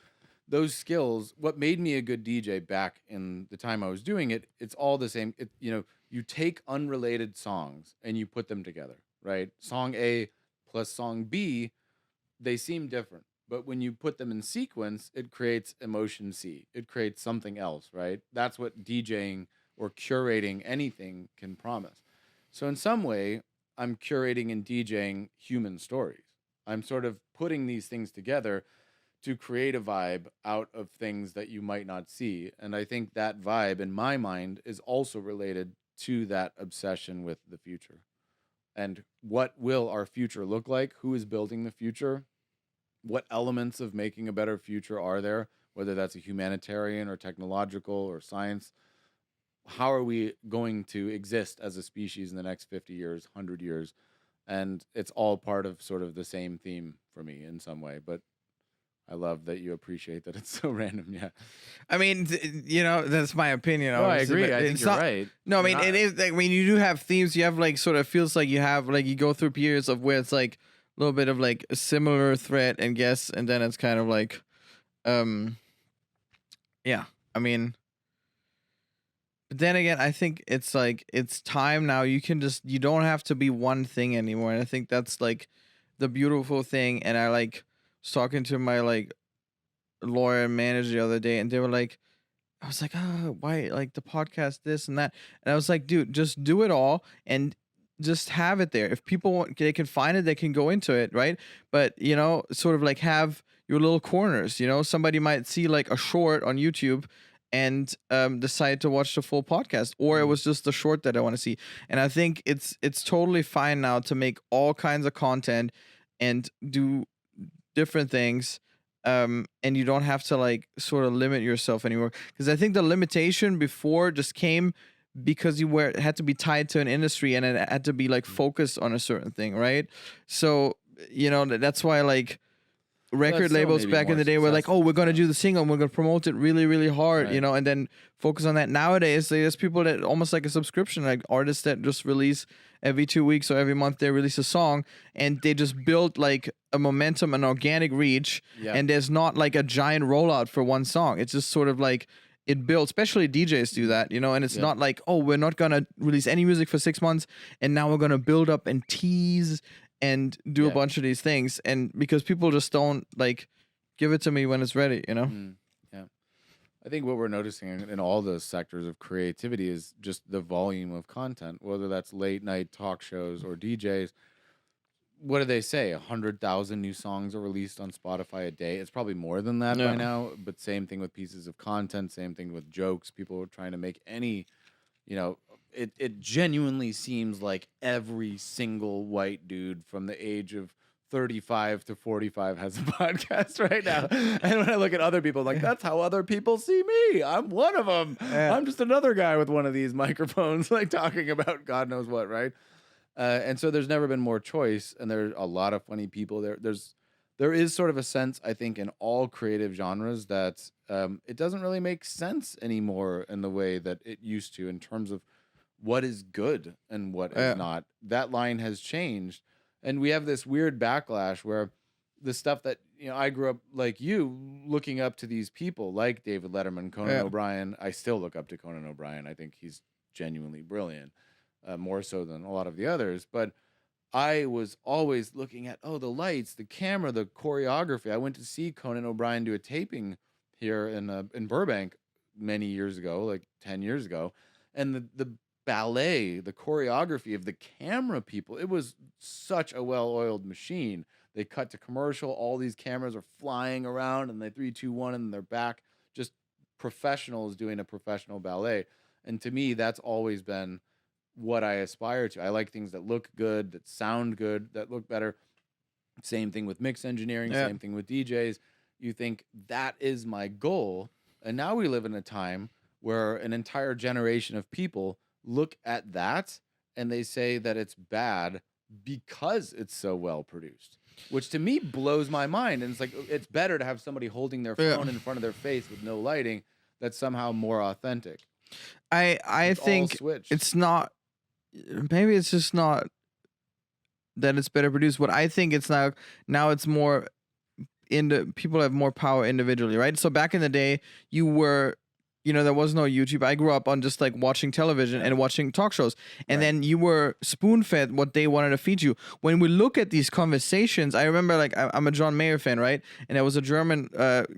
those skills, what made me a good DJ back in the time I was doing it, it's all the same. You take unrelated songs and you put them together, right? Song A plus song B, they seem different, but when you put them in sequence, it creates emotion C. It creates something else, right? That's what DJing or curating anything can promise. So in some way, I'm curating and DJing human stories. I'm sort of putting these things together to create a vibe out of things that you might not see. And I think that vibe, in my mind, is also related to that obsession with the future. And what will our future look like? Who is building the future? What elements of making a better future are there? Whether that's a humanitarian or technological or science. How are we going to exist as a species in the next 50 years, 100 years? And it's all part of sort of the same theme for me in some way. But I love that you appreciate that it's so random. Yeah. I mean, you know, that's my opinion. No, I obviously, agree. but I think it's you're not- right. No, I mean, Not- it is like when you do have themes, you have like sort of feels like you have like you go through periods of where it's like a little bit of like a similar threat and guess, and then it's kind of like, yeah. I mean, but then again, I think it's like it's time now. You don't have to be one thing anymore, and I think that's like the beautiful thing. And I like was talking to my like lawyer and manager the other day, and they were like, I was like, oh, why like the podcast, this and that, and I was like, dude, just do it all and just have it there. If people want, they can find it, they can go into it, right? But you know, sort of like have your little corners. You know, somebody might see like a short on YouTube and decide to watch the full podcast, or it was just the short that I want to see. And I think it's totally fine now to make all kinds of content and do different things. And you don't have to like sort of limit yourself anymore, because I think the limitation before just came because it had to be tied to an industry and it had to be like focused on a certain thing, right? So you know that's why like record that's still labels maybe back in more the day were like, oh, successful, we're gonna yeah. do the single and we're gonna promote it really really hard, Right. you know, and then focus on that. Nowadays there's people that almost like a subscription, like artists that just release every 2 weeks or every month they release a song, and they just build like a momentum, an organic reach. Yeah. And there's not like a giant rollout for one song. It's just sort of like it builds, especially DJs do that, you know, and it's Yeah. not like, oh, we're not gonna release any music for 6 months and now we're gonna build up and tease and do a Yeah. bunch of these things, and because people just don't like give it to me when it's ready, you know. I think what we're noticing in all those sectors of creativity is just the volume of content, whether that's late night talk shows or DJs. What do they say? 100,000 new songs are released on Spotify a day. It's probably more than that by Yeah. now. But same thing with pieces of content. Same thing with jokes. People are trying to make any, you know, it genuinely seems like every single white dude from the age of 35 to 45 has a podcast right now. And when I look at other people, I'm like, that's how other people see me. I'm one of them. Yeah. I'm just another guy with one of these microphones, like talking about God knows what, right? And so there's never been more choice, and there's a lot of funny people there. There is sort of a sense, I think, in all creative genres that it doesn't really make sense anymore in the way that it used to in terms of what is good and what Yeah. is not. That line has changed, and we have this weird backlash where the stuff that I grew up like you looking up to these people like David Letterman, Conan Yeah. O'Brien. I still look up to Conan O'Brien. I think he's genuinely brilliant. More so than a lot of the others. But I was always looking at, the lights, the camera, the choreography. I went to see Conan O'Brien do a taping here in Burbank many years ago, like 10 years ago. And the ballet, the choreography of the camera people, it was such a well-oiled machine. They cut to commercial, all these cameras are flying around, and they 3, 2, 1, and they're back. Just professionals doing a professional ballet. And to me, that's always been what I aspire to. I like things that look good, that sound good, that look better. Same thing with mix engineering, Yeah. same thing with DJs. You think that is my goal. And now we live in a time where an entire generation of people look at that and they say that it's bad because it's so well produced, which to me blows my mind. And it's like, it's better to have somebody holding their Yeah. phone in front of their face with no lighting that's somehow more authentic. I It's all think switched. it's not. Maybe it's just not that it's better produced. What I think it's now it's more people have more power individually, right? So back in the day, you were. There was no YouTube. I grew up on just like watching television and watching talk shows. And Right. then you were spoon fed what they wanted to feed you. When we look at these conversations, I remember like I'm a John Mayer fan, right? And there was a German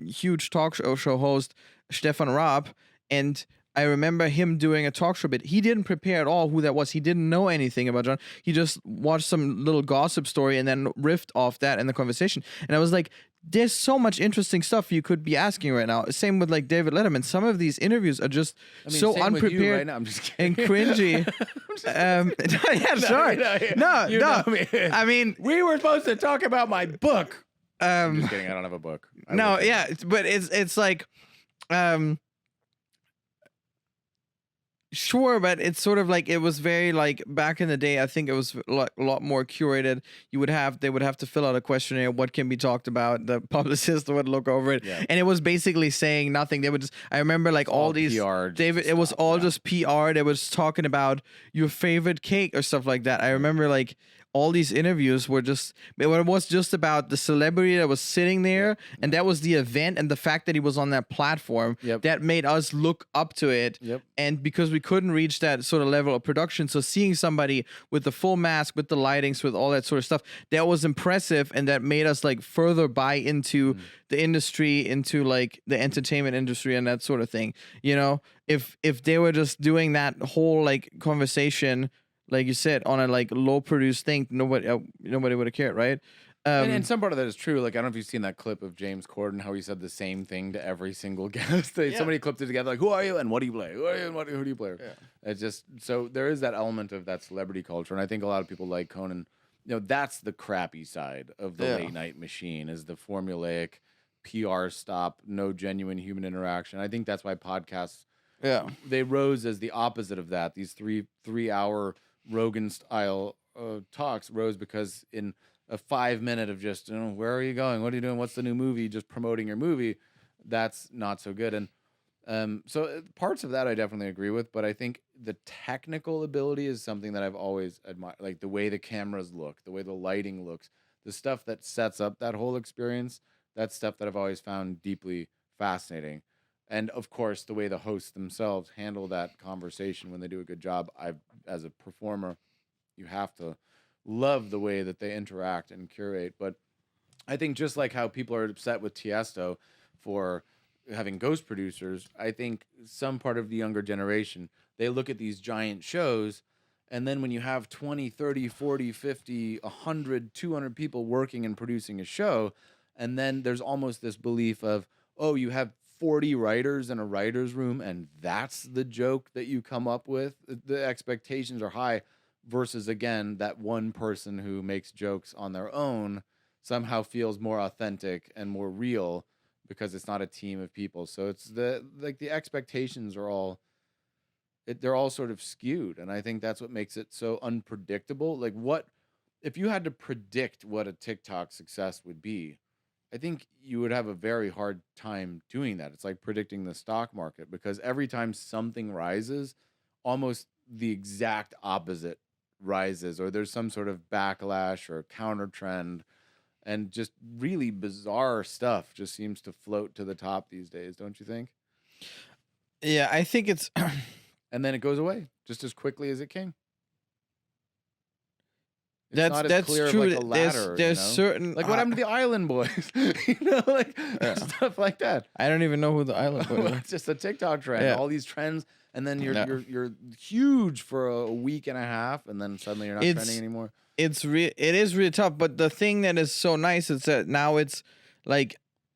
huge talk show host, Stefan Raab. And I remember him doing a talk show bit. He didn't prepare at all who that was. He didn't know anything about John. He just watched some little gossip story and then riffed off that in the conversation. And I was like, there's so much interesting stuff you could be asking right now. Same with like David Letterman. Some of these interviews are just so same with you unprepared right now. I'm just kidding. and cringy. Yeah, sure. No, You no. know me. I mean, We were supposed to talk about my book. I'm um, just kidding. I don't have a book. I no, looked at yeah, it. but it's like, sure, but it's sort of like it was very like back in the day. I think it was a lot more curated. They would have to fill out a questionnaire. What can be talked about? The publicist would look over it, Yeah. and it was basically saying nothing. They would just. I remember like all these. PR David, it was stuff, all yeah. just PR. They was talking about your favorite cake or stuff like that. I remember like all these interviews were just it was just about the celebrity that was sitting there, and that was the event, and the fact that he was on that platform Yep. that made us look up to it. Yep. And because we couldn't reach that sort of level of production, so seeing somebody with the full mask, with the lightings, with all that sort of stuff, that was impressive, and that made us like further buy into the industry, into like the entertainment industry and that sort of thing. If they were just doing that whole like conversation, like you said, on a like low produced thing, nobody would have cared, right? And some part of that is true. Like, I don't know if you've seen that clip of James Corden, how he said the same thing to every single guest. Somebody clipped it together, like, who are you and what do you play? Who are you and who do you play? Yeah. It's just, so there is that element of that celebrity culture. And I think a lot of people like Conan, that's the crappy side of the Yeah. late night machine, is the formulaic PR stop, no genuine human interaction. I think that's why podcasts, yeah. they rose as the opposite of that. These 3-hour Rogan style talks rose because in a 5 minute of just, where are you going? What are you doing? What's the new movie? Just promoting your movie. That's not so good. And so parts of that I definitely agree with, but I think the technical ability is something that I've always admired, like the way the cameras look, the way the lighting looks, the stuff that sets up that whole experience. That's stuff that I've always found deeply fascinating. And of course, the way the hosts themselves handle that conversation when they do a good job, as a performer, you have to love the way that they interact and curate. But I think just like how people are upset with Tiesto for having ghost producers, I think some part of the younger generation, they look at these giant shows, and then when you have 20, 30, 40, 50, 100, 200 people working and producing a show, and then there's almost this belief of, oh, you have 40 writers in a writer's room, and that's the joke that you come up with. The expectations are high versus, again, that one person who makes jokes on their own somehow feels more authentic and more real because it's not a team of people. So it's the expectations are all they're all sort of skewed, and I think that's what makes it so unpredictable. Like, what if you had to predict what a TikTok success would be? I think you would have a very hard time doing that. It's like predicting the stock market because every time something rises, almost the exact opposite rises, or there's some sort of backlash or counter trend, and just really bizarre stuff just seems to float to the top these days, don't you think? Yeah, I think it's And then it goes away just as quickly as it came. It's not as that's clear of true. like a ladder, There's certain like what happened to the Island Boys, like Yeah. stuff like that. I don't even know who the Island Boys are. It's just a TikTok trend. Yeah. All these trends, and then Yeah. you're huge for a week and a half, and then suddenly you're not trending anymore. It is really tough, but the thing that is so nice is that now it's like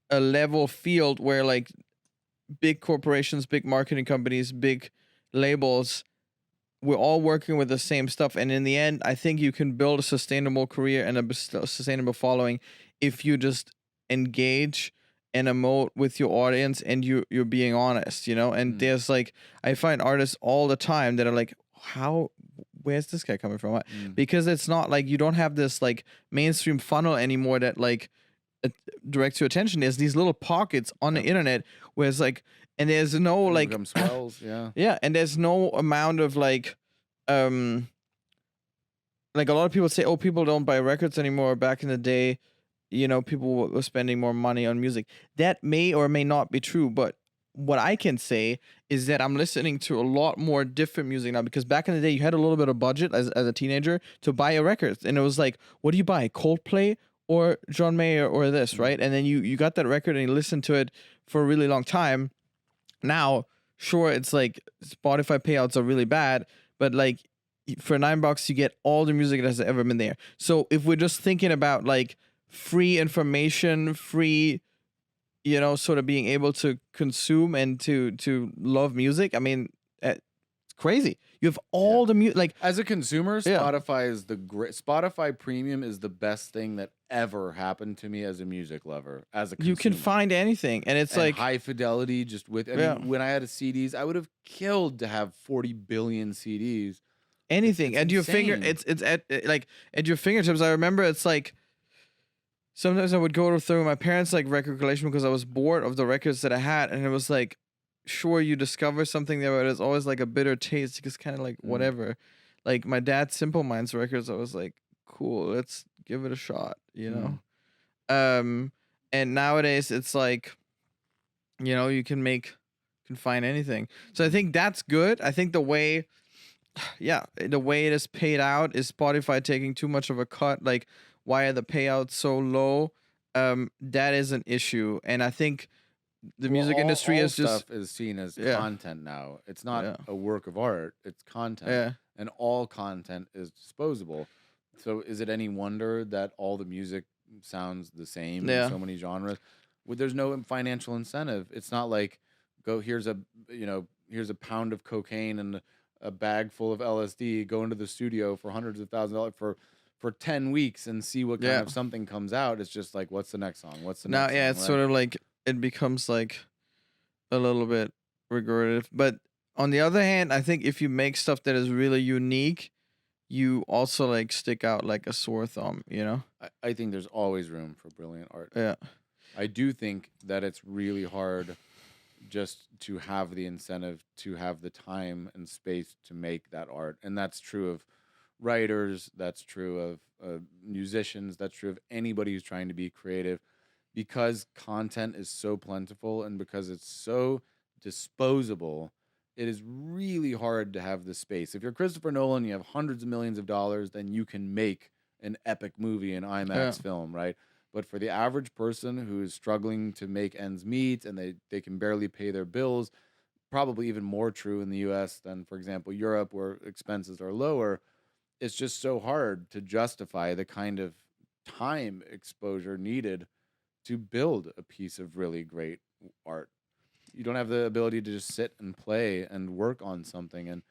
a level field where like big corporations, big marketing companies, big labels, we're all working with the same stuff, and in the end I think you can build a sustainable career and a sustainable following if you just engage and emote with your audience and you're being honest, you know. And there's like, I find artists all the time that are like, where's this guy coming from? Because it's not like you don't have this like mainstream funnel anymore that like directs your attention. There's these little pockets on the internet where it's like, and there's no They like become swells, yeah. yeah, and there's no amount of like a lot of people say, oh, people don't buy records anymore. Back in the day, you know, people were spending more money on music. That may or may not be true, but what I can say is that I'm listening to a lot more different music now, because back in the day you had a little bit of budget as a teenager to buy a record, and it was like, what do you buy, Coldplay or John Mayer or this, right? And then you got that record and you listened to it for a really long time. Now, sure, it's like Spotify payouts are really bad, but like for $9 you get all the music that has ever been there. So if we're just thinking about like free information, free, you know, sort of being able to consume and to love music, I mean, it's crazy. You have all the music. Like, as a consumer, Spotify is the great. Spotify Premium is the best thing that ever happened to me as a music lover. As a consumer. You can find anything, and it's like high fidelity. Just with, I mean, when I had CDs, I would have killed to have 40 billion CDs. Anything it's at your finger. It's at like at your fingertips. I remember it's like sometimes I would go through my parents' like record collection because I was bored of the records that I had, and it was like, sure, you discover something there, but it's always like a bitter taste. It's kind of like whatever. Like my dad's Simple Minds records, I was like, cool, let's give it a shot, you know. And nowadays it's like, you know, you can find anything. So I think that's good. I think the way it is paid out is Spotify taking too much of a cut. Like, why are the payouts so low? That is an issue, and I think the music industry all is just stuff is seen as content now. It's not a work of art; it's content, and all content is disposable. So, is it any wonder that all the music sounds the same in so many genres? Well, there's no financial incentive. It's not like here's a pound of cocaine and a bag full of LSD. Go into the studio for hundreds of thousands of dollars for 10 weeks and see what kind of something comes out. It's just like, what's the next song? What's the next song? It's sort of like it becomes like a little bit regurgitative. But on the other hand, I think if you make stuff that is really unique, you also like stick out like a sore thumb, you know? I think there's always room for brilliant art. Yeah. I do think that it's really hard just to have the incentive to have the time and space to make that art. And that's true of writers, that's true of musicians, that's true of anybody who's trying to be creative, because content is so plentiful and because it's so disposable. It is really hard to have the space. If you're Christopher Nolan, you have hundreds of millions of dollars, then you can make an epic movie, an IMAX film, right? But for the average person who's struggling to make ends meet and they can barely pay their bills, probably even more true in the US than, for example, Europe, where expenses are lower, it's just so hard to justify the kind of time exposure needed to build a piece of really great art. You don't have the ability to just sit and play and work on something and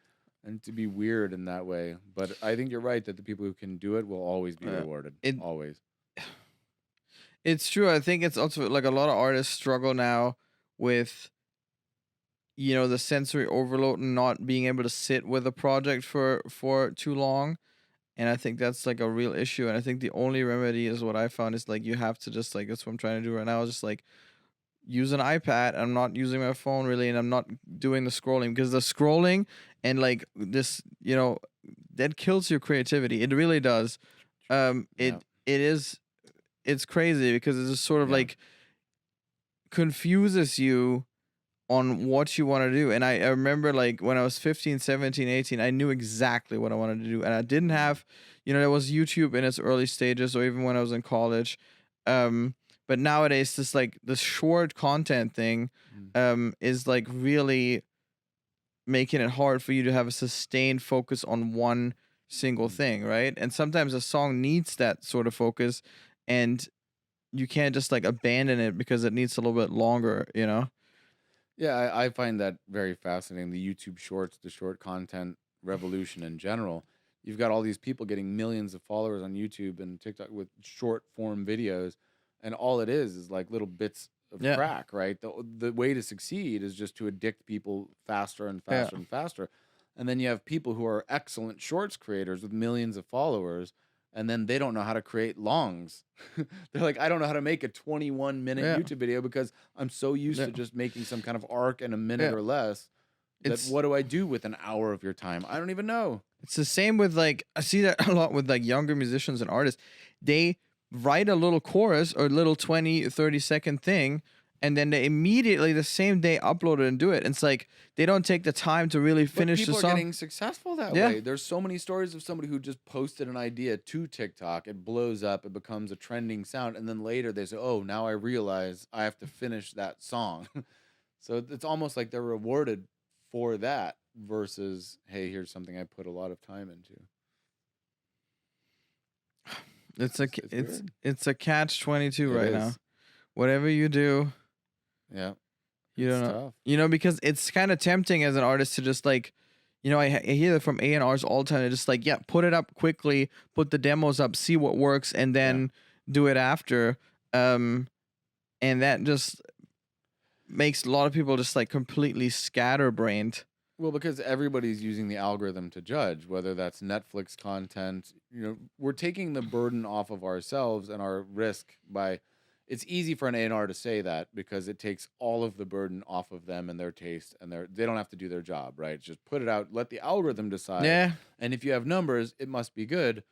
to be weird in that way. But I think you're right that the people who can do it will always be rewarded. it Always. it's true. I think it's also like a lot of artists struggle now with the sensory overload and not being able to sit with a project for too long. And I think that's like a real issue. And I think the only remedy is what I found is like you have to just like that's what I'm trying to do right now. Just like use an iPad. I'm not using my phone really, and I'm not doing the scrolling because the scrolling and like this, that kills your creativity. It really does. It Yeah. it is it's crazy because it's just sort of Yeah. like confuses you on what you want to do. And I remember like when I was 15, 17, 18, I knew exactly what I wanted to do. And I didn't have, there was YouTube in its early stages or even when I was in college. But nowadays this like the short content thing is like really making it hard for you to have a sustained focus on one single thing, right? And sometimes a song needs that sort of focus and you can't just like abandon it because it needs a little bit longer. Yeah, I find that very fascinating. The YouTube shorts, the short content revolution in general. You've got all these people getting millions of followers on YouTube and TikTok with short form videos, and all it is like little bits of Yeah. crack, right? The way to succeed is just to addict people faster and Yeah. faster and faster. And then you have people who are excellent shorts creators with millions of followers, and then they don't know how to create longs. They're like, I don't know how to make a 21-minute Yeah. YouTube video because I'm so used Yeah. to just making some kind of arc in a minute Yeah. or less. That It's what do I do with an hour of your time? I don't even know. it's the same with like I see that a lot with like younger musicians and artists. They write a little chorus or a little 20, 30-second thing and then they immediately the same day upload it and do it. And it's like they don't take the time to really But finish the people are song. getting successful that Yeah. way. There's so many stories of somebody who just posted an idea to TikTok. It blows up. It becomes a trending sound. And then later they say, oh, now I realize I have to finish that song. So it's almost like they're rewarded for that versus, hey, here's something I put a lot of time into. It's a It's weird. it's a catch 22 It right now. is. Whatever you do, Yeah. you It's don't know. tough. Because it's kind of tempting as an artist to just like, I hear that from A&Rs all the time. They're just like, yeah, put it up quickly, put the demos up, see what works, and then do it after. And that just makes a lot of people just like completely scatterbrained. Well, because everybody's using the algorithm to judge, whether that's Netflix content. We're taking the burden off of ourselves and our risk by. It's easy for an A&R to say that because it takes all of the burden off of them and their taste, and they don't have to do their job, right? Just put it out, let the algorithm decide. Yeah. And if you have numbers, it must be good.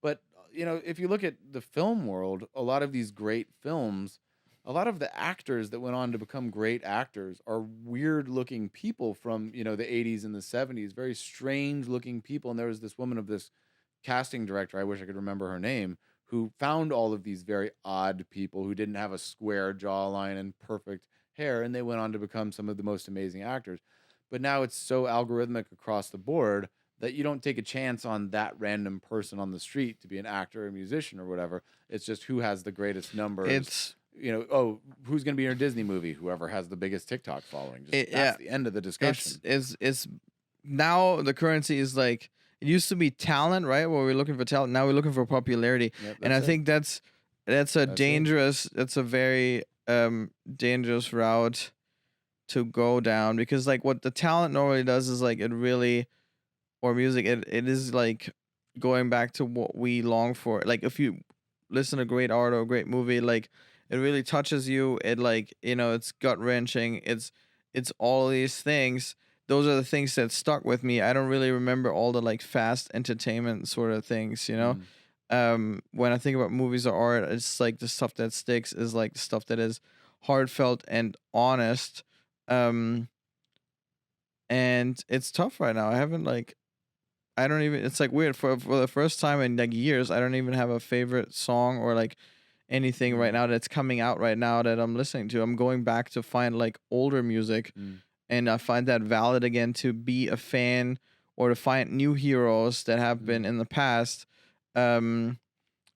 But if you look at the film world, a lot of these great films, a lot of the actors that went on to become great actors are weird looking people from, the 80s and the 70s, very strange looking people. And there was this woman of this casting director, I wish I could remember her name, who found all of these very odd people who didn't have a square jawline and perfect hair, and they went on to become some of the most amazing actors. But now it's so algorithmic across the board that you don't take a chance on that random person on the street to be an actor or a musician or whatever. It's just who has the greatest numbers. It's Who's going to be in a Disney movie? Whoever has the biggest TikTok following. That's the end of the discussion. It's now the currency is like it used to be talent, right? Where we're looking for talent. Now we're looking for popularity. Yep, And I that's it. think that's a dangerous, that's a very dangerous route to go down because like what the talent normally does is like it really, or music, it is like going back to what we long for. Like if you listen to great art or a great movie, like it really touches you. It like, it's gut wrenching. It's all these things. Those are the things that stuck with me. I don't really remember all the like fast entertainment sort of things, when I think about movies or art, it's like the stuff that sticks is like the stuff that is heartfelt and honest. And it's tough right now. I don't even, it's like weird for the first time in like years, I don't even have a favorite song or like anything right now that's coming out right now that I'm listening to. I'm going back to find like older music, and I find that valid again to be a fan or to find new heroes that have been in the past. Um,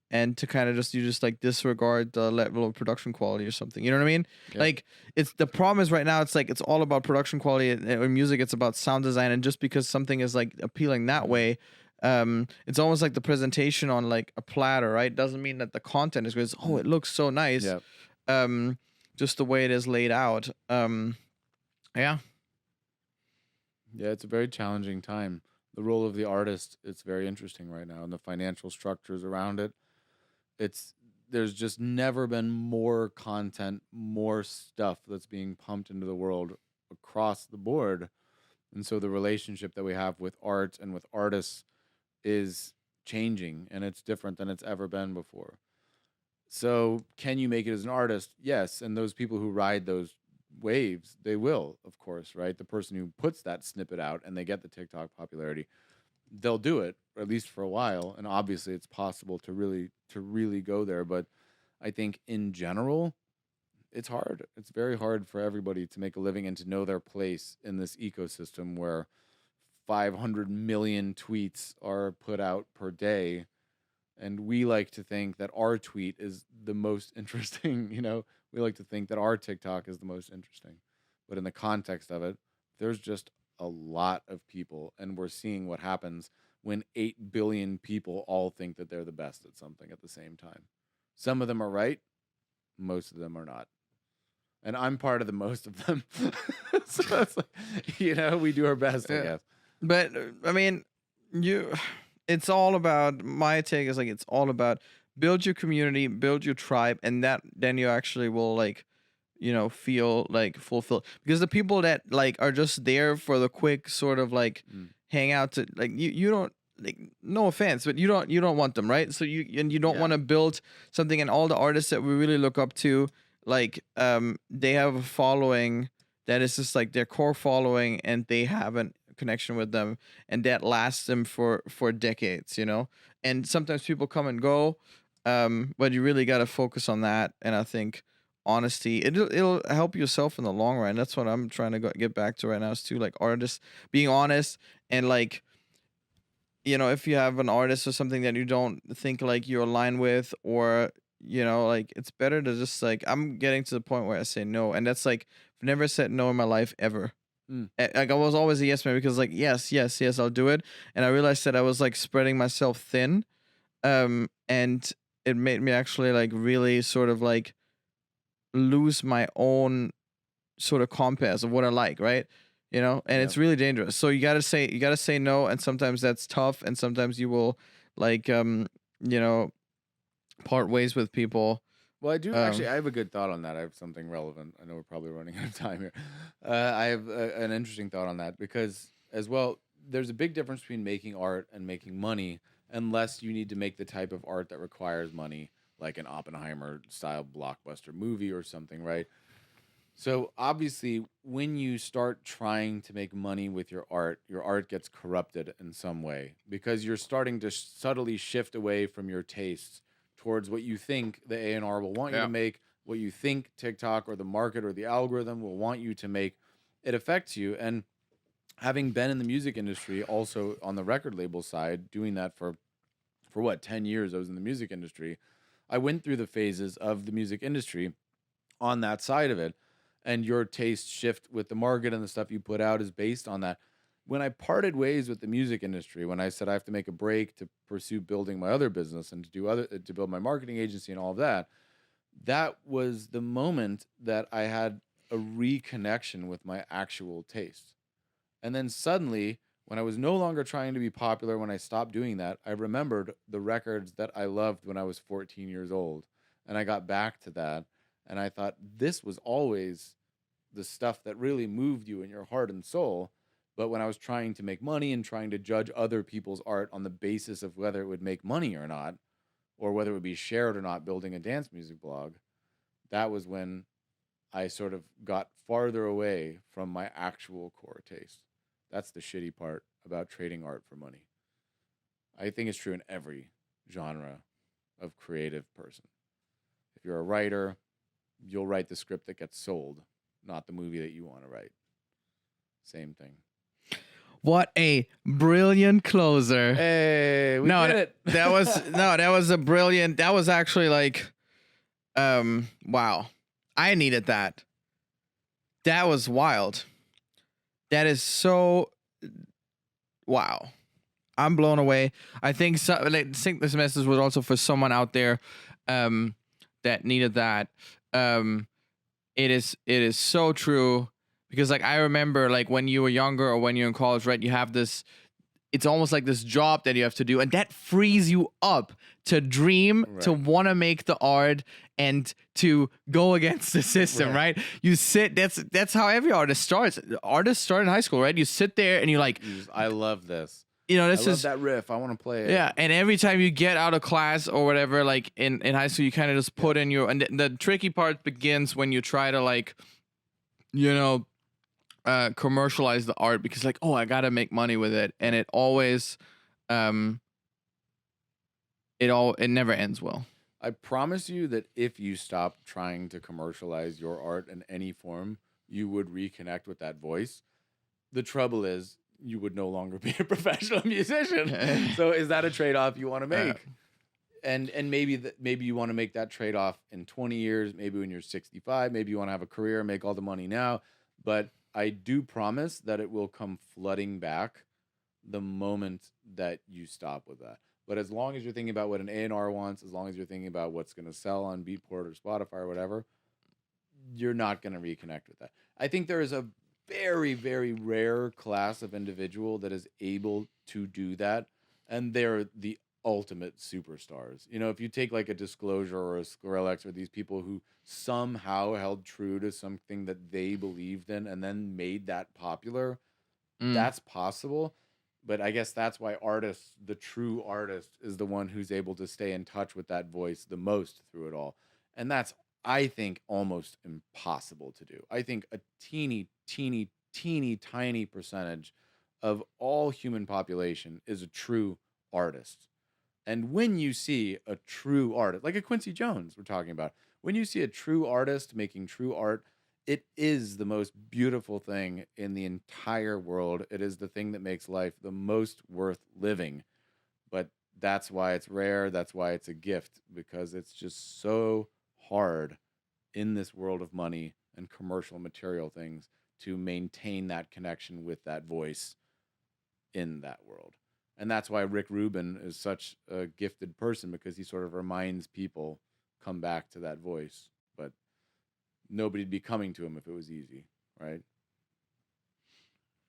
and to kind of just you just like disregard the level of production quality or something. You know what I mean? Yeah. Like it's the problem is right now it's like it's all about production quality in music. It's about sound design, and just because something is like appealing that way, it's almost like the presentation on like a platter, right? Doesn't mean that the content is good. It's, oh, it looks so nice. Yeah. Just the way it is laid out. Yeah. Yeah, it's a very challenging time. The role of the artist, it's very interesting right now, and the financial structures around it. There's just never been more content, more stuff that's being pumped into the world across the board. And so the relationship that we have with art and with artists is changing, and it's different than it's ever been before. So can you make it as an artist? Yes. And those people who ride those waves, they will, of course, right? The person who puts that snippet out and they get the TikTok popularity, they'll do it, or at least for a while. And obviously it's possible to really go there. But I think in general, it's hard. It's very hard for everybody to make a living and to know their place in this ecosystem where 500 million tweets are put out per day. And we like to think that our tweet is the most interesting, we like to think that our TikTok is the most interesting. But in the context of it, there's just a lot of people, and we're seeing what happens when 8 billion people all think that they're the best at something at the same time. Some of them are right, most of them are not. And I'm part of the most of them. So it's like, we do our best, I guess. But I mean, it's all about, my take is like it's all about build your community, build your tribe, and that then you actually will like feel like fulfilled, because the people that like are just there for the quick sort of like hang out to like you don't like, no offense, but you don't want them, right? So you don't want to build something. And all the artists that we really look up to, like they have a following that is just like their core following, and they have a connection with them, and that lasts them for decades, and sometimes people come and go, but you really got to focus on that. And I think honesty, it'll help yourself in the long run. That's what I'm trying to get back to right now, is to like artists being honest. And like if you have an artist or something that you don't think like you're aligned with, or like it's better to just like, I'm getting to the point where I say no. And that's like, I've never said no in my life ever. Like I was always a yes man, because like yes, I'll do it. And I realized that I was like spreading myself thin, and it made me actually like really sort of like lose my own sort of compass of what I like, right? And it's really dangerous. So you gotta say no, and sometimes that's tough, and sometimes you will like part ways with people. Well, I do actually. I have a good thought on that. I have something relevant. I know we're probably running out of time here. I have an interesting thought on that, because as well, there's a big difference between making art and making money, unless you need to make the type of art that requires money, like an Oppenheimer style blockbuster movie or something, right? So obviously, when you start trying to make money with your art gets corrupted in some way, because you're starting to subtly shift away from your tastes towards what you think the A&R will want you to make, what you think TikTok or the market or the algorithm will want you to make. It affects you. And having been in the music industry, also on the record label side, doing that for what, 10 years I was in the music industry, I went through the phases of the music industry on that side of it. And your taste shift with the market and the stuff you put out is based on that. When I parted ways with the music industry, when I said I have to make a break to pursue building my other business and to build my marketing agency and all of that, that was the moment that I had a reconnection with my actual taste. And then suddenly, when I was no longer trying to be popular, when I stopped doing that, I remembered the records that I loved when I was 14 years old. And I got back to that. And I thought, this was always the stuff that really moved you in your heart and soul. But when I was trying to make money and trying to judge other people's art on the basis of whether it would make money or not, or whether it would be shared or not, building a dance music blog, that was when I sort of got farther away from my actual core taste. That's the shitty part about trading art for money. I think it's true in every genre of creative person. you're a writer, you'll write the script that gets sold, not the movie that you want to write. Same thing. What a brilliant closer. Hey, we did it. that was a brilliant. That was actually like, wow. I needed that. That was wild. That is so, wow. I'm blown away. I think this message was also for someone out there, that needed that. It is so true, because like I remember like when you were younger or when you're in college, right? You have this. It's almost like this job that you have to do, and that frees you up to dream, to want to make the art, and to go against the system, right? You sit. That's how every artist starts. Artists start in high school, right? You sit there and you're like, I love this. You know, this I love is that riff. I want to play it. Yeah, and every time you get out of class or whatever, like in high school, you kind of just put in your. And the tricky part begins when you try to like, you know, commercialize the art, because like, oh, I gotta make money with it, and it always, it never ends well. I promise you that if you stop trying to commercialize your art in any form, you would reconnect with that voice. The trouble is, you would no longer be a professional musician. So is that a trade-off you want to make? And maybe you want to make that trade-off in 20 years, maybe when you're 65, maybe you want to have a career, make all the money now. But I do promise that it will come flooding back the moment that you stop with that. But as long as you're thinking about what an A&R wants, as long as you're thinking about what's going to sell on Beatport or Spotify or whatever, you're not going to reconnect with that. I think there is a very, very rare class of individual that is able to do that, and they're the ultimate superstars. You know, if you take like a Disclosure or a Skrillex, or these people who somehow held true to something that they believed in and then made that popular, that's possible. But I guess that's why the true artist, is the one who's able to stay in touch with that voice the most through it all. And that's, I think, almost impossible to do. I think a teeny tiny percentage of all human population is a true artist. And when you see a true artist, like a Quincy Jones we're talking about, when you see a true artist making true art, it is the most beautiful thing in the entire world. It is the thing that makes life the most worth living. But that's why it's rare. That's why it's a gift, because it's just so hard in this world of money and commercial material things to maintain that connection with that voice in that world. And that's why Rick Rubin is such a gifted person, because he sort of reminds people, come back to that voice. But nobody'd be coming to him if it was easy, right?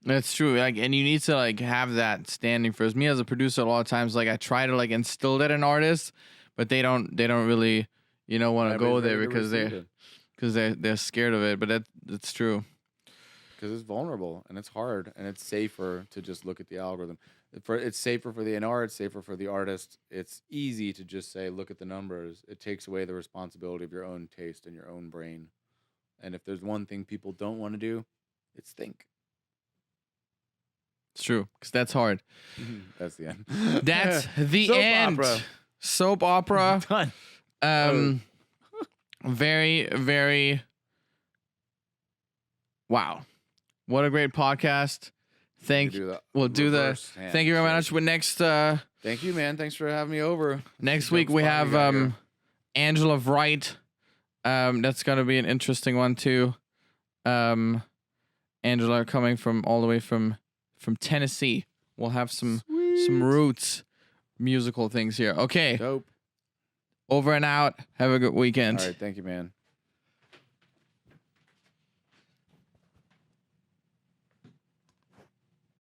That's true. Like, and you need to like have that standing first. Me as a producer, a lot of times, like I try to like instill that in artists, but they don't really, you know, want to go there because they're scared of it. But that's true. Because it's vulnerable and it's hard, and it's safer to just look at the algorithm. It's safer for the A&R, it's safer for the artist. It's easy to just say, look at the numbers. It takes away the responsibility of your own taste and your own brain. And if there's one thing people don't want to do, it's think. It's true, because that's hard. That's the end. That's the end. Opera. Soap opera. Done. Very, very. Wow. What a great podcast. Thank you. We'll do the. Thank you very much. With next. Thank you, man. Thanks for having me over. Next week we have Angela Wright. That's gonna be an interesting one too. Angela coming from all the way from Tennessee. We'll have some roots musical things here. Okay. Dope. Over and out. Have a good weekend. All right. Thank you, man.